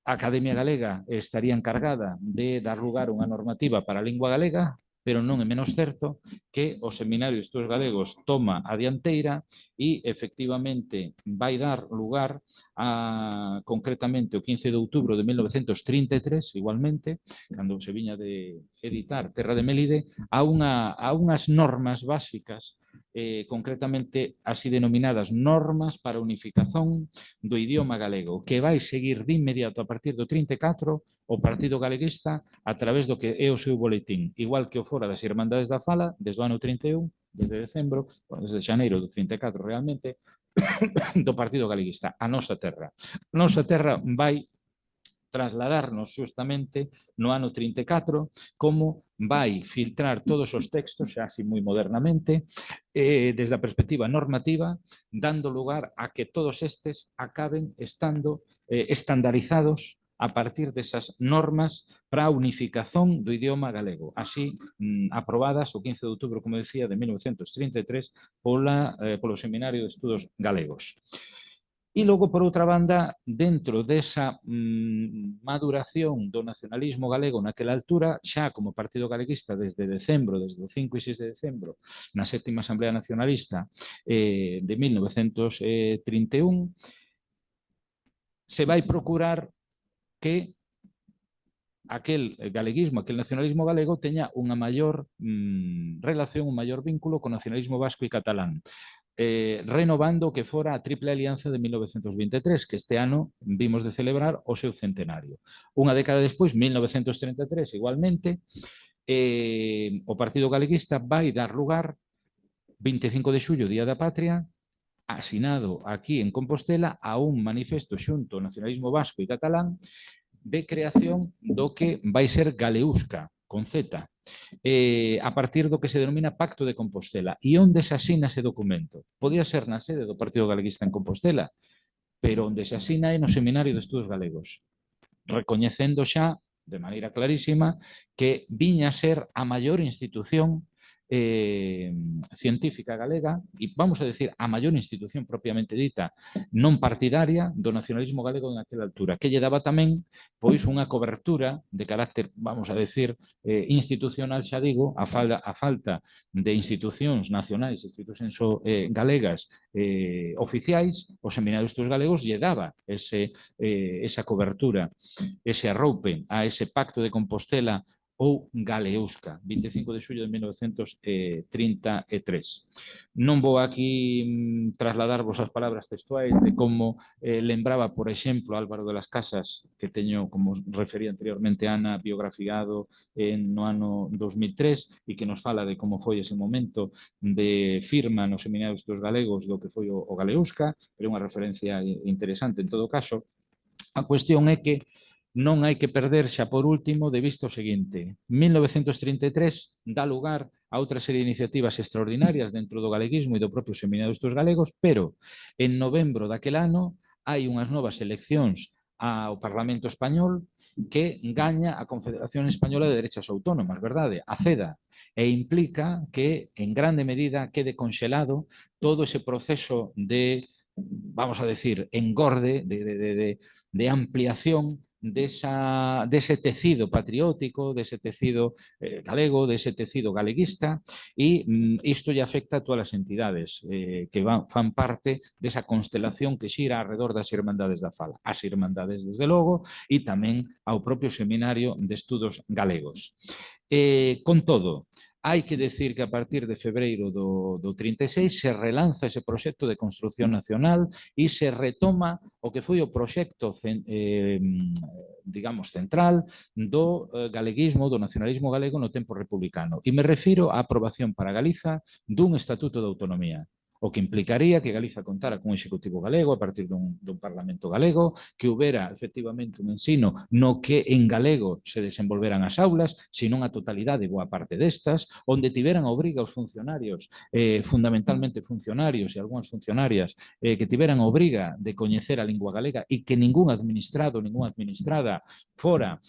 a Academia Galega estaría encargada de dar lugar a unha normativa para a lingua galega, pero non é menos certo que o Seminario de Estudos Galegos toma a dianteira e, efectivamente, vai dar lugar a, concretamente, o 15 de outubro de 1933, igualmente, cando se viña de editar Terra de Melide, a unhas normas básicas, concretamente así denominadas normas para a unificación do idioma galego, que vai seguir de inmediato a partir do 34 o Partido Galeguista a través do que é o seu boletín, igual que o fora das Irmandades da Fala, desde o ano 31, desde decembro, desde xaneiro do 34 realmente, do Partido Galeguista, a nosa terra. A nosa terra vai trasladarnos justamente no ano 34, como vai filtrar todos os textos, xa así moi modernamente, desde a perspectiva normativa, dando lugar a que todos estes acaben estando estandarizados a partir desas normas para a unificación do idioma galego, así aprobadas o 15 de outubro, como decía, de 1933 polo Seminario de Estudos Galegos. E logo, por outra banda, dentro desa maduración do nacionalismo galego naquela altura, xa como Partido Galeguista desde decembro, desde o 5 e 6 de decembro, na sétima Asamblea Nacionalista de 1931, se vai procurar que aquel galeguismo, aquel nacionalismo galego teña unha maior relación, un maior vínculo co nacionalismo vasco e catalán, renovando o que fora a Triple Alianza de 1923, que este ano vimos de celebrar o seu centenario. Unha década despois, 1933, igualmente, o Partido Galeguista vai dar lugar, 25 de xullo, Día da Patria, asinado aquí en Compostela, a un manifesto xunto ao nacionalismo vasco e catalán de creación do que vai ser Galeusca, con Z, a partir do que se denomina Pacto de Compostela. E onde se asina ese documento? Podía ser na sede do Partido Galeguista en Compostela, pero onde se asina é no Seminario de Estudos Galegos, recoñecendo xa, de maneira clarísima, que viña a ser a maior institución científica galega e, vamos a decir, a maior institución propiamente dita non partidaria do nacionalismo galego naquela altura, que lle daba tamén pois unha cobertura de carácter, vamos a decir, institucional, xa digo, a falta de institucións nacionais, institucións galegas oficiais, o Seminario de Estudos Galegos lle daba esa cobertura, ese arroupe a ese Pacto de Compostela ou Galeusca, 25 de xullo de 1933. Non vou aquí trasladarvos as palabras textuais de como lembraba, por exemplo, Álvaro de las Casas, que teño, como refería anteriormente Ana, biografiado no ano 2003 e que nos fala de como foi ese momento de firma nos Seminarios dos Galegos do que foi o Galeusca, pero unha referencia interesante en todo caso. A cuestión é que non hai que perder xa por último de vista o seguinte. 1933 dá lugar a outra serie de iniciativas extraordinarias dentro do galeguismo e do propio Seminario de Estudos Galegos, pero en novembro daquel ano hai unhas novas eleccións ao Parlamento Español que gaña a Confederación Española de Derechas Autónomas, verdade? A CEDA, e implica que en grande medida quede conxelado todo ese proceso de, vamos a decir, engorde, de ampliación dese tecido patriótico, dese tecido galego, dese tecido galeguista, e isto lle afecta a todas as entidades que fan parte desa constelación que xira alrededor das Irmandades da Fala. As Irmandades, desde logo, e tamén ao propio Seminario de Estudos Galegos. Con todo, hai que decir que a partir de febreiro do 36 se relanza ese proxecto de construción nacional e se retoma o que foi o proxecto digamos, central do galeguismo, do nacionalismo galego no tempo republicano. E me refiro á aprobación para Galiza dun Estatuto de Autonomía, o que implicaría que Galiza contara cun executivo galego a partir dun parlamento galego, que houbera efectivamente un ensino no que en galego se desenvolveran as aulas, sino a totalidade boa parte destas, onde tiveran a obriga os funcionarios, fundamentalmente funcionarios e algunhas funcionarias, que tiveran a obriga de coñecer a lingua galega e que ningún administrado, ninguna administrada fora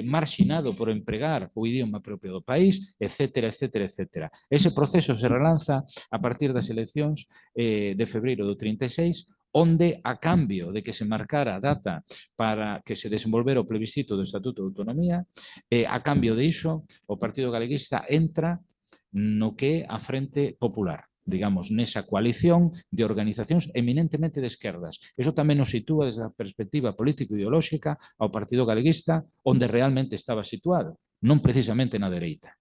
marxinado por empregar o idioma propio do país, etcétera, etcétera, etcétera. Ese proceso se relanza a partir das eleccións de febreiro do 36, onde, a cambio de que se marcara a data para que se desenvolvera o plebiscito do Estatuto de Autonomía, a cambio de iso, o Partido Galeguista entra no que é a Frente Popular, digamos, nesa coalición de organizacións eminentemente de esquerdas. Eso tamén nos sitúa desde a perspectiva político-ideolóxica ao Partido Galeguista onde realmente estaba situado, non precisamente na dereita.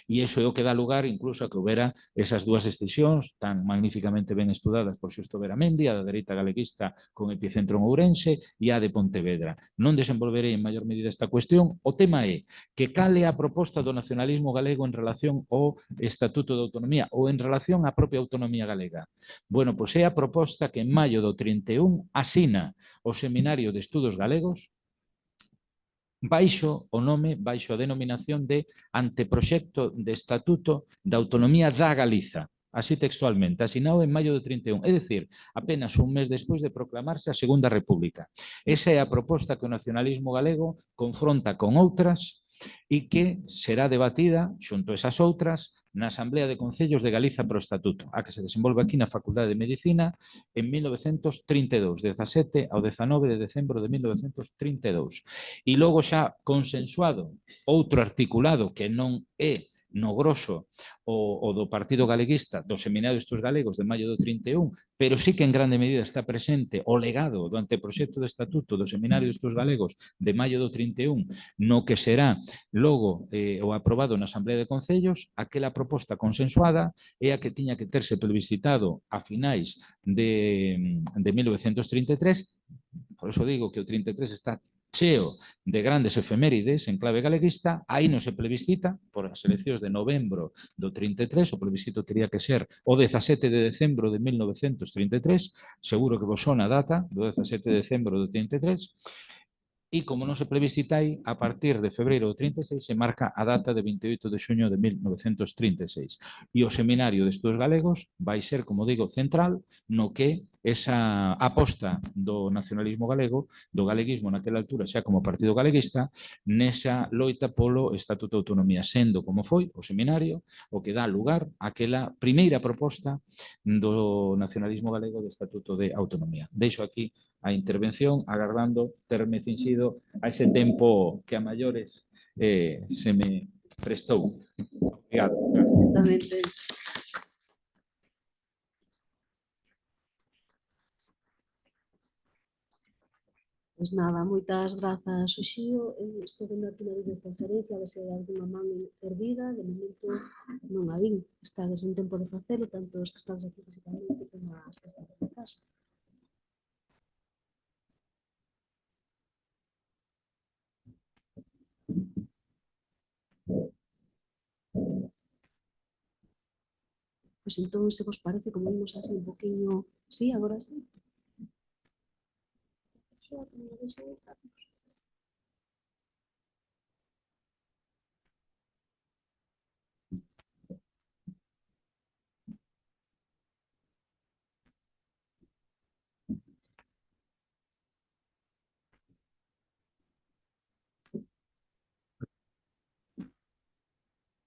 E iso é o que dá lugar incluso a que houbera esas dúas decisións tan magníficamente ben estudadas por Xusto Beramendi, a da dereita galeguista con epicentro en Ourense e a de Pontevedra. Non desenvolverei en maior medida esta cuestión. O tema é que cal é a proposta do nacionalismo galego en relación ao Estatuto de Autonomía ou en relación á propia autonomía galega. Bueno, pois é a proposta que en maio do 31 asina o Seminario de Estudos Galegos baixo o nome, baixo a denominación de Anteproxecto de Estatuto da Autonomía da Galiza, así textualmente, asinado en maio do 31, é dicir, apenas un mes despois de proclamarse a Segunda República. Esa é a proposta que o nacionalismo galego confronta con outras e que será debatida, xunto a esas outras, na Asamblea de Concellos de Galiza pro Estatuto, a que se desenvolve aquí na Facultade de Medicina en 1932, 17 ao 19 de decembro de 1932. E logo xa consensuado outro articulado que non é no grosso o do Partido Galeguista, do Seminario de Estudos Galegos de maio do 31, pero sí que en grande medida está presente o legado do anteproxecto de Estatuto do Seminario de Estudos Galegos de maio do 31, no que será logo o aprobado na Asamblea de Concellos. Aquela proposta consensuada é a que tiña que terse plebiscitado a finais de 1933, por eso digo que o 33 está cheo de grandes efemérides en clave galeguista. Aí non se plebiscita por as eleccións de novembro do 33, o plebiscito teria que ser o 17 de decembro de 1933, seguro que vos sona a data do 17 de decembro do 33, e como non se plebiscita aí, a partir de febreiro do 36 se marca a data de 28 de xuño de 1936. E o Seminario de Estudos Galegos vai ser, como digo, central no que esa aposta do nacionalismo galego, do galeguismo naquela altura xa como partido galeguista, nesa loita polo Estatuto de Autonomía, sendo como foi o seminario o que dá lugar àquela primeira proposta do nacionalismo galego de Estatuto de Autonomía. Deixo aquí a intervención, agardando terme cincido a ese tempo que a maiores se me prestou. Obrigado. Exactamente. Pois nada, moitas grazas, Uxío. Estou vendo aquí na videoconferencia, a ver se hai alguna man perdida. De momento non a vin. Estades en tempo de facelo, tanto os que estades aquí físicamente como as que estades en casa. Pois entón, se vos parece, como vimos así un poquinho... Sí, agora sí.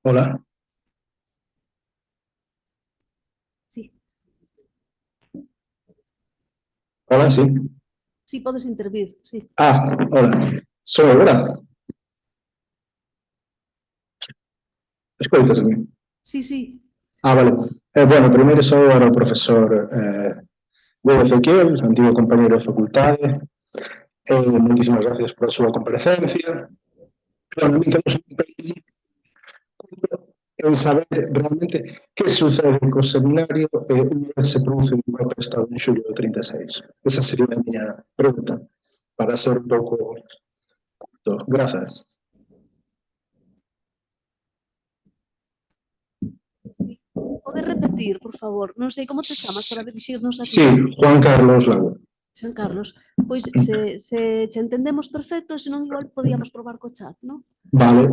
Hola. Sí. Hola, sí. Sí, podes intervir, sí. Ah, hola. Soy agora? Escoitasme? Sí, sí. Ah, vale. Bueno, primeiro sou o profesor Hugo Ezequiel, antigo compañeiro de facultade. Moitísimas gracias pola súa comparecencia. Bueno, a mí que non son en saber realmente que sucede co seminario unha vez se produce un golpe de Estado en xulio do 36. Esa sería a miña pregunta, para ser un pouco Grazas. Sí. Pode repetir, por favor? Non sei como te chamas para dirixirnos aquí. Sí, Juan Carlos Lago. Juan Carlos, pois se che entendemos perfecto, senón igual podíamos probar co chat, non? Vale,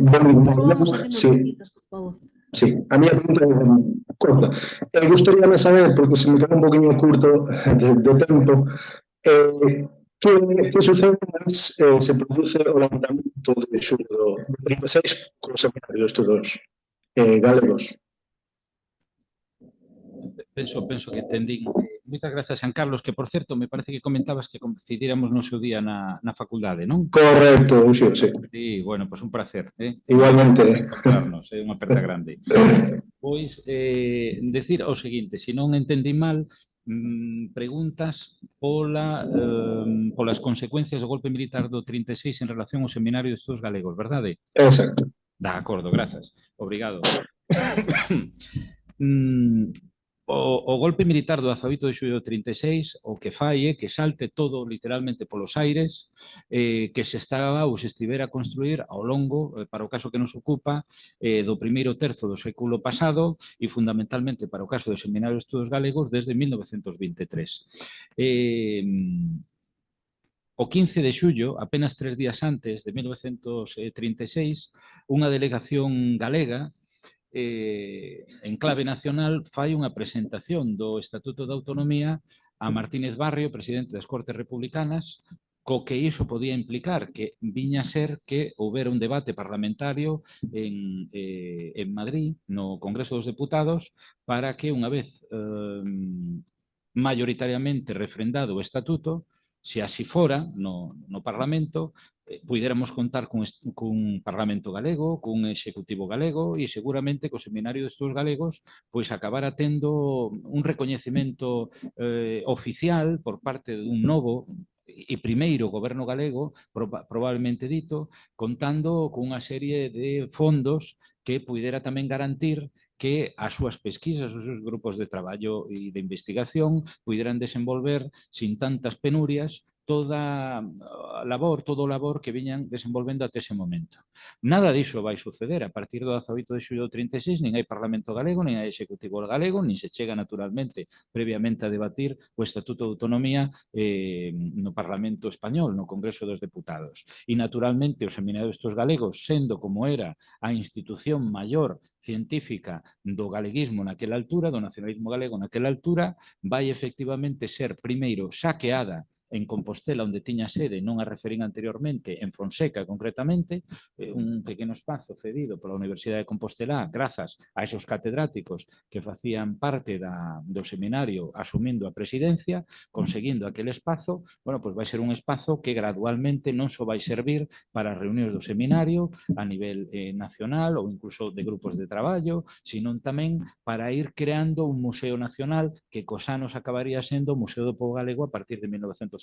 Probamos a sí, dinamitas, por favor. sí. A miña pregunta é corta. Gustaríame saber, porque se me queda un poquinho curto de tempo, que sucede se produce o lanzamento de xullo do 36 co Seminario de Estudos Galegos. Penso que entendín. Moitas grazas, San Carlos, que, por certo, me parece que comentabas que coincidíramos no seu día na facultade, non? Correcto, sí. Sí, bueno, pois un placer. Igualmente. Encontrarnos, é unha aperta grande. Pois, decir o seguinte, se non entendí mal, preguntas polas consecuencias do golpe militar do 36 en relación ao Seminario de Estudos Galegos, verdade? Exacto. De acordo, grazas. Obrigado. O golpe militar do 18 de xullo do 36 o que fai é que salte todo literalmente polos aires, que se estaba ou se estivera a construir ao longo, para o caso que nos ocupa, do primeiro terzo do século pasado e fundamentalmente para o caso do Seminario de Estudos Galegos desde 1923. O 15 de xullo, apenas 3 días antes de 1936, unha delegación galega en clave nacional fai unha presentación do Estatuto de Autonomía a Martínez Barrio, presidente das Cortes Republicanas, co que iso podía implicar que viña a ser que houbera un debate parlamentario en Madrid, no Congreso dos Deputados, para que unha vez maioritariamente refrendado o Estatuto, se así fora no Parlamento, puidéramos contar cun Parlamento galego, cun Executivo galego e seguramente co Seminario de Estudos Galegos pois acabara tendo un recoñecemento oficial por parte dun novo e primeiro goberno galego, probablemente dito, contando cunha serie de fondos que puidera tamén garantir que as súas pesquisas, os seus grupos de traballo e de investigación puideran desenvolver sin tantas penurias toda a labor, todo o labor que viñan desenvolvendo até ese momento. Nada diso vai suceder a partir do 18 de xullo do 36, nin hai Parlamento galego, nin hai Executivo galego, nin se chega naturalmente previamente a debatir o Estatuto de Autonomía no Parlamento español, no Congreso dos Deputados. E naturalmente o Seminario destos galegos, sendo como era a institución maior científica do galeguismo naquela altura, do nacionalismo galego naquela altura, vai efectivamente ser primeiro saqueada en Compostela, onde tiña sede, non a referín anteriormente, en Fonseca concretamente, un pequeno espazo cedido pola Universidade de Compostela grazas a esos catedráticos que facían parte do seminario asumindo a presidencia, conseguindo aquel espazo, bueno, pois vai ser un espazo que gradualmente non só vai servir para reunións do seminario a nivel nacional ou incluso de grupos de traballo, sino tamén para ir creando un museo nacional que cos anos acabaría sendo o Museo do Pobo Galego a partir de 1977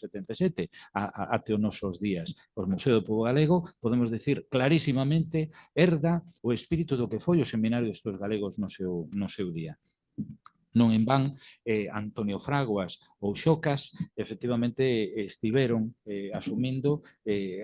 até os nosos días. O Museo do Pobo Galego, podemos decir clarísimamente, herda o espírito do que foi o Seminario destos galegos no seu día. Non en van, Antonio Fraguas ou Xocas efectivamente estiveron asumindo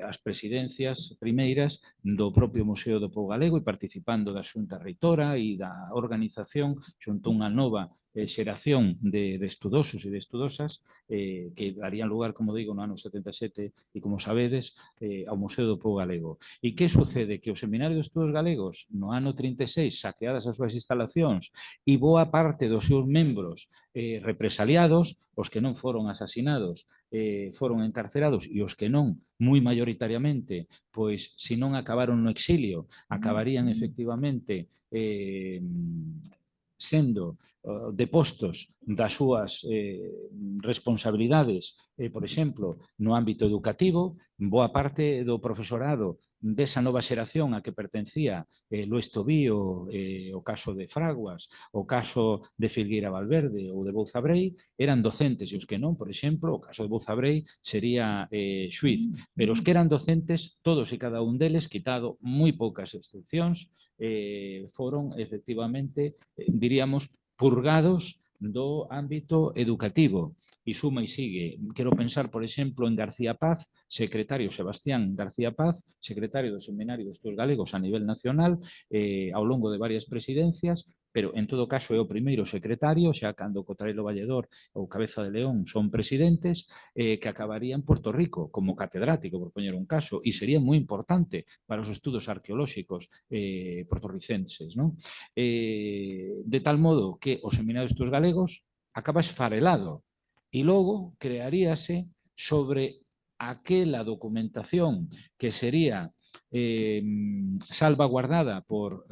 as presidencias primeiras do propio Museo do Pobo Galego e participando da Xunta Reitora e da organización xunto unha nova xeración de estudosos e de estudosas que darían lugar, como digo, no ano 77 e, como sabedes, ao Museo do Pobo Galego. E que sucede? Que o Seminario de Estudos Galegos no ano 36, saqueadas as súas instalacións e boa parte dos seus membros represaliados, os que non foron asasinados foron encarcerados e os que non, moi maioritariamente, pois se non acabaron no exilio, acabarían efectivamente sendo depostos das súas responsabilidades, por exemplo, no ámbito educativo, boa parte do profesorado desa nova xeración a que pertencía Luís Tobío, o caso de Fraguas, o caso de Filgueira Valverde ou de Bouzabrei, eran docentes e os que non, por exemplo, o caso de Bouzabrei sería xuiz, pero os que eran docentes, todos e cada un deles, quitado moi poucas excepcións, foron efectivamente, diríamos, purgados do ámbito educativo. e suma e sigue. Quero pensar, por exemplo, en García Paz, secretario Sebastián García Paz, secretario do Seminario de Estudos Galegos a nivel nacional, ao longo de varias presidencias, pero en todo caso é o primeiro secretario, xa cando Cotarelo Valledor ou Cabeza de León son presidentes, que acabaría en Puerto Rico como catedrático, por poñer un caso, e sería moi importante para os estudos arqueolóxicos portorricenses, non? De tal modo que o Seminario de Estudos Galegos acaba esfarelado e logo crearíase sobre aquela documentación que sería salvaguardada por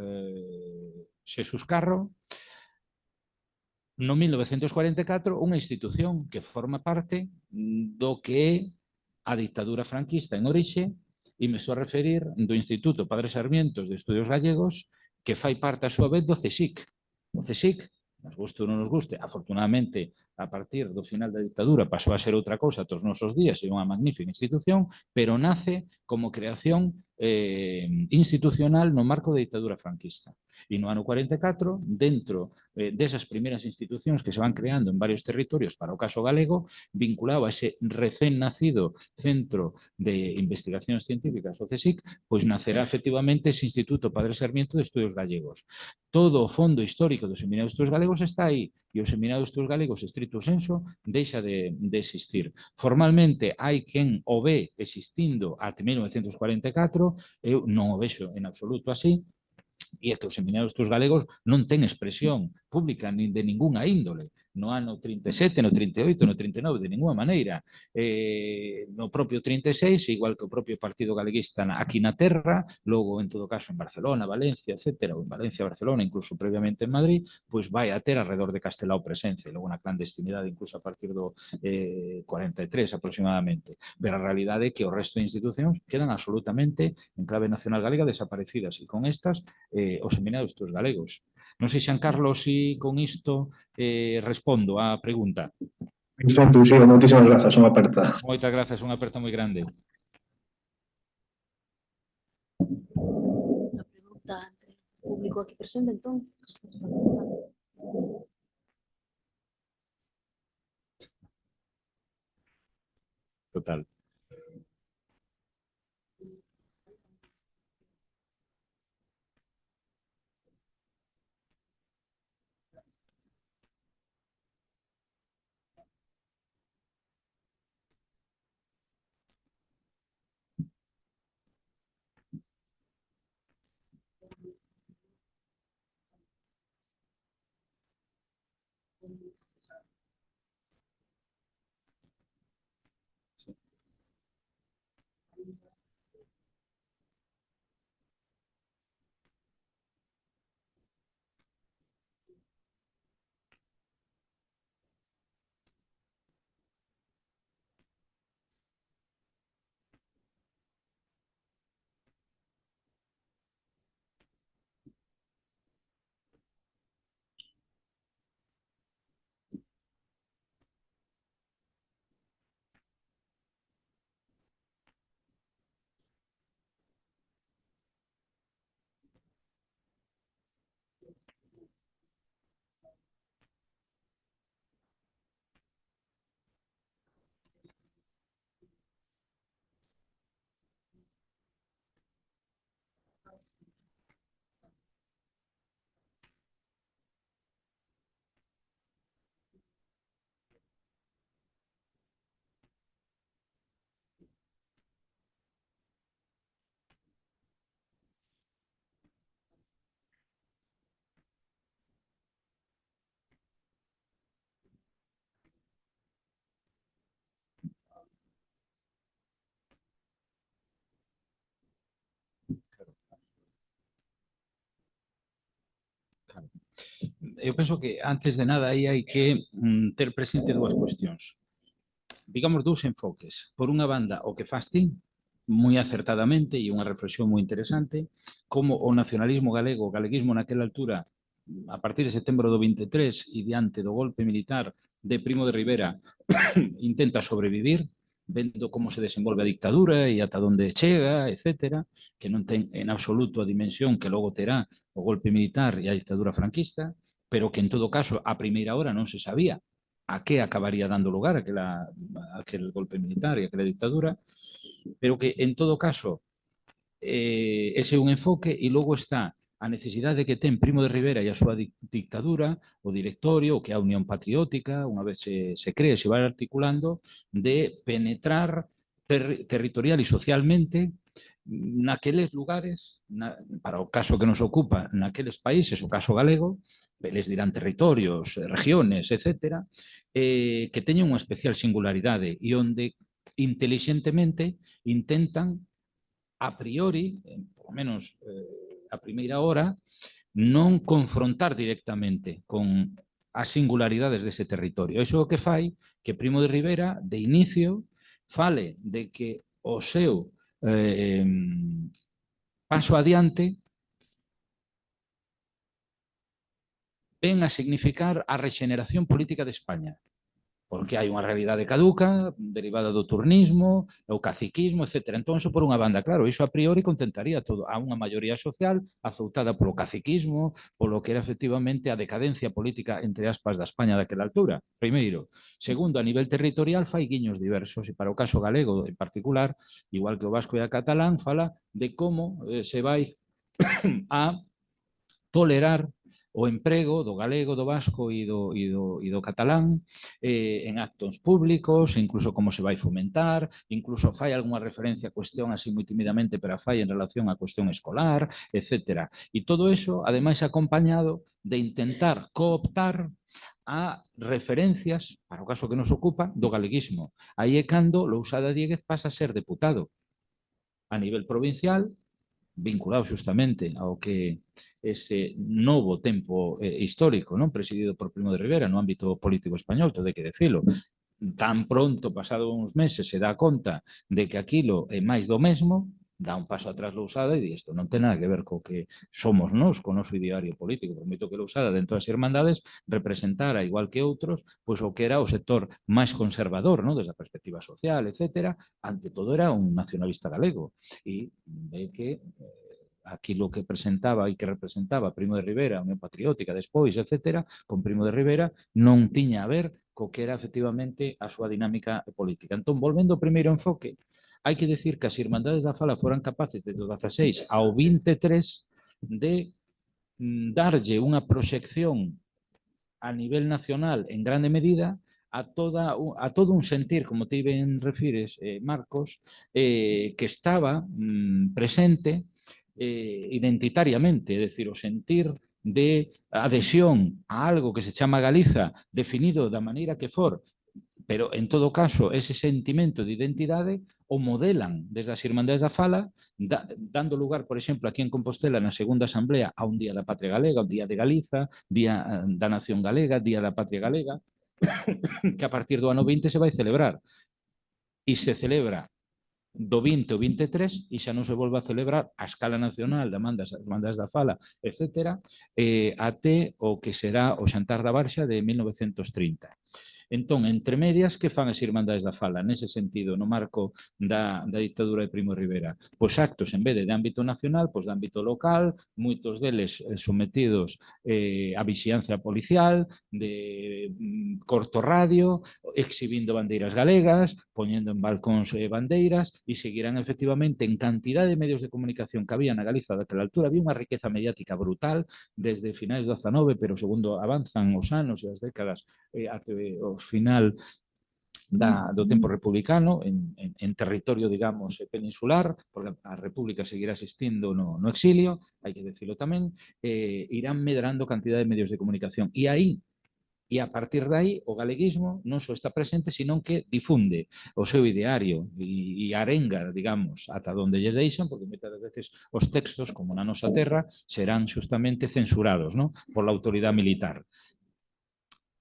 Xesús Carro, no 1944, unha institución que forma parte do que é a dictadura franquista en orixe, e me estou a referir do Instituto Padre Sarmientos de Estudios Gallegos, que fai parte a súa vez do CSIC. O CSIC, nos guste ou non nos guste, afortunadamente, a partir do final da dictadura pasou a ser outra cousa todos os nosos días, é unha magnífica institución, pero nace como creación institucional no marco da dictadura franquista. E no ano 44, dentro desas primeiras institucións que se van creando en varios territorios para o caso galego, vinculado a ese recén nacido Centro de Investigacións Científicas, o CSIC, pois nacerá efectivamente ese Instituto Padre Sarmiento de Estudios Gallegos. Todo o fondo histórico do Seminario de Estudos Galegos está aí, e o Seminario de Estudos Galegos, estricto senso, deixa de existir. Formalmente, hai quen o ve existindo até 1944, eu non o vexo en absoluto así, e é que o Seminario de Estudos Galegos non ten expresión pública nin de ningunha índole. No ano 37, no 38, no 39, de ninguna maneira. No propio 36, igual que o propio Partido Galeguista aquí na terra, logo, en todo caso, en Barcelona, Valencia, etc., ou en Valencia, Barcelona, incluso previamente en Madrid, pois vai a ter alrededor de Castelao presencia, e logo na clandestinidade, incluso a partir do 43 aproximadamente. Pero a realidade é que o resto de institucións quedan absolutamente en clave nacional galega desaparecidas, e con estas os Seminarios dos Galegos. Non sei, Xan Carlos, se con isto respondo á pregunta. Perfecto, Uxío, moitísimas grazas, unha aperta. Moitas grazas, unha aperta moi grande. A pregunta entre o público aquí presente, entón. Total. Sí. Claro. Eu penso que antes de nada aí hai que ter presente dúas cuestións. Digamos, dous enfoques. Por unha banda, o que faz ti, moi acertadamente, e unha reflexión moi interesante, como o nacionalismo galego, o galeguismo naquela altura, a partir de setembro do 23 e diante do golpe militar de Primo de Rivera, intenta sobrevivir, vendo como se desenvolve a dictadura e ata onde chega, etc., que non ten en absoluto a dimensión que logo terá o golpe militar e a dictadura franquista, pero que en todo caso a primeira hora non se sabía a qué acabaría dando lugar aquel golpe militar e aquela dictadura, pero que, en todo caso, ese é un enfoque e logo está a necesidade que ten Primo de Rivera e a súa dictadura, o directorio, o que é a Unión Patriótica, unha vez se cree, se vai articulando, de penetrar territorial e socialmente naqueles lugares, para o caso que nos ocupa, naqueles países, o caso galego, eles dirán territorios, regiones, etc., que teñen unha especial singularidade e onde intelixentemente intentan a priori, por lo menos a primeira hora, non confrontar directamente con as singularidades dese territorio. Iso é o que fai que Primo de Rivera, de inicio, fale de que o seu paso adiante ven a significar a rexeneración política de España, porque hai unha realidade caduca, derivada do turnismo, o caciquismo, etc. Entón, iso por unha banda, claro, iso a priori contentaría todo a unha maioría social azoutada polo caciquismo, polo que era efectivamente a decadencia política, entre aspas, da España daquela altura, primeiro. Segundo, a nivel territorial, fai guiños diversos, e para o caso galego en particular, igual que o vasco e a catalán, fala de como se vai a tolerar o emprego do galego, do vasco e do catalán en actos públicos, incluso como se vai fomentar, incluso fai algunha referencia a cuestión así moi timidamente, pero fai en relación á cuestión escolar, etc. E todo eso, ademais, acompañado de intentar cooptar a referencias, para o caso que nos ocupa, do galeguismo. Aí é cando Lousada Díez pasa a ser deputado a nivel provincial, vinculado justamente ao que ese novo tempo histórico, non presidido por Primo de Rivera no ámbito político español, todo hai que decirlo. Tan pronto, pasado uns meses, se dá conta de que aquilo é máis do mesmo, dá un paso atrás Lousada e di isto non ten nada que ver co que somos nós, co noso ideario político. Permito que Lousada, dentro das Irmandades, representara, igual que outros, pois o que era o sector máis conservador, non? Desde a perspectiva social, etc. Ante todo era un nacionalista galego. E ve que aquilo que presentaba e que representaba Primo de Rivera, a Unión Patriótica, despois, etc., con Primo de Rivera, non tiña a ver co que era efectivamente a súa dinámica política. Entón, volvendo ao primeiro enfoque, hai que decir que as Irmandades da Fala foran capaces desde o 16 ao 23 de darlle unha proxección a nivel nacional en grande medida a todo un sentir, como te ben refires, Marcos, que estaba presente identitariamente, é dicir, o sentir de adhesión a algo que se chama Galiza, definido da maneira que for, pero en todo caso ese sentimento de identidade o modelan desde as Irmandades da Fala, dando lugar, por exemplo, aquí en Compostela, na segunda asamblea, a un Día da Patria Galega, o Día de Galiza, Día da Nación Galega, Día da Patria Galega, que a partir do ano 20 se vai celebrar. E se celebra do 20 ao 23 e xa non se volve a celebrar a escala nacional de Irmandades da Fala, etc., até o que será o Xantar da Barxa de 1930. Entón, entre medias, que fan as Irmandades da Fala nese sentido, no marco da dictadura de Primo de Rivera? Pois actos, en vez de ámbito nacional, pois de ámbito local, moitos deles sometidos a vixiancia policial, de corto radio, exhibindo bandeiras galegas, poñendo en balcóns bandeiras, e seguirán efectivamente en cantidad de medios de comunicación que había na Galiza daquela altura. Había unha riqueza mediática brutal desde finais do 19, pero segundo avanzan os anos e as décadas até o final do tempo republicano en territorio, digamos, peninsular, porque a República seguirá existindo no exilio, hai que decirlo tamén, irán medrando cantidad de medios de comunicación. E aí, e a partir de aí, o galeguismo non só está presente, senón que difunde o seu ideario e arenga, digamos, ata onde lle deixan, porque moitas veces os textos, como na nosa terra, serán justamente censurados, non? Por la autoridade militar.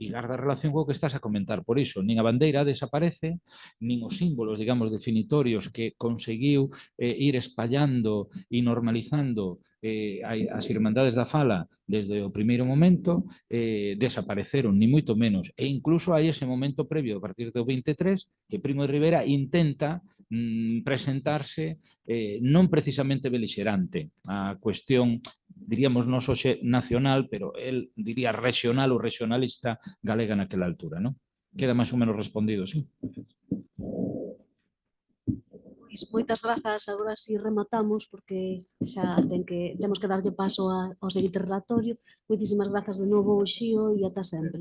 E garda relación co que estás a comentar. Por iso, nin a bandeira desaparece, nin os símbolos, digamos, definitorios que conseguiu ir espallando e normalizando as Irmandades da Fala desde o primeiro momento, desapareceron, ni moito menos. E incluso hai ese momento previo, a partir do 23, que Primo de Rivera intenta presentarse non precisamente belixerante a cuestión, diríamos nos hoxe nacional, pero el diría regional ou regionalista galega naquela altura, non? Queda máis ou menos respondido, sí? Pois moitas grazas, agora si rematamos porque xa temos que darlle paso ao seguinte relatorio. Moitísimas grazas de novo, Xío, e ata sempre.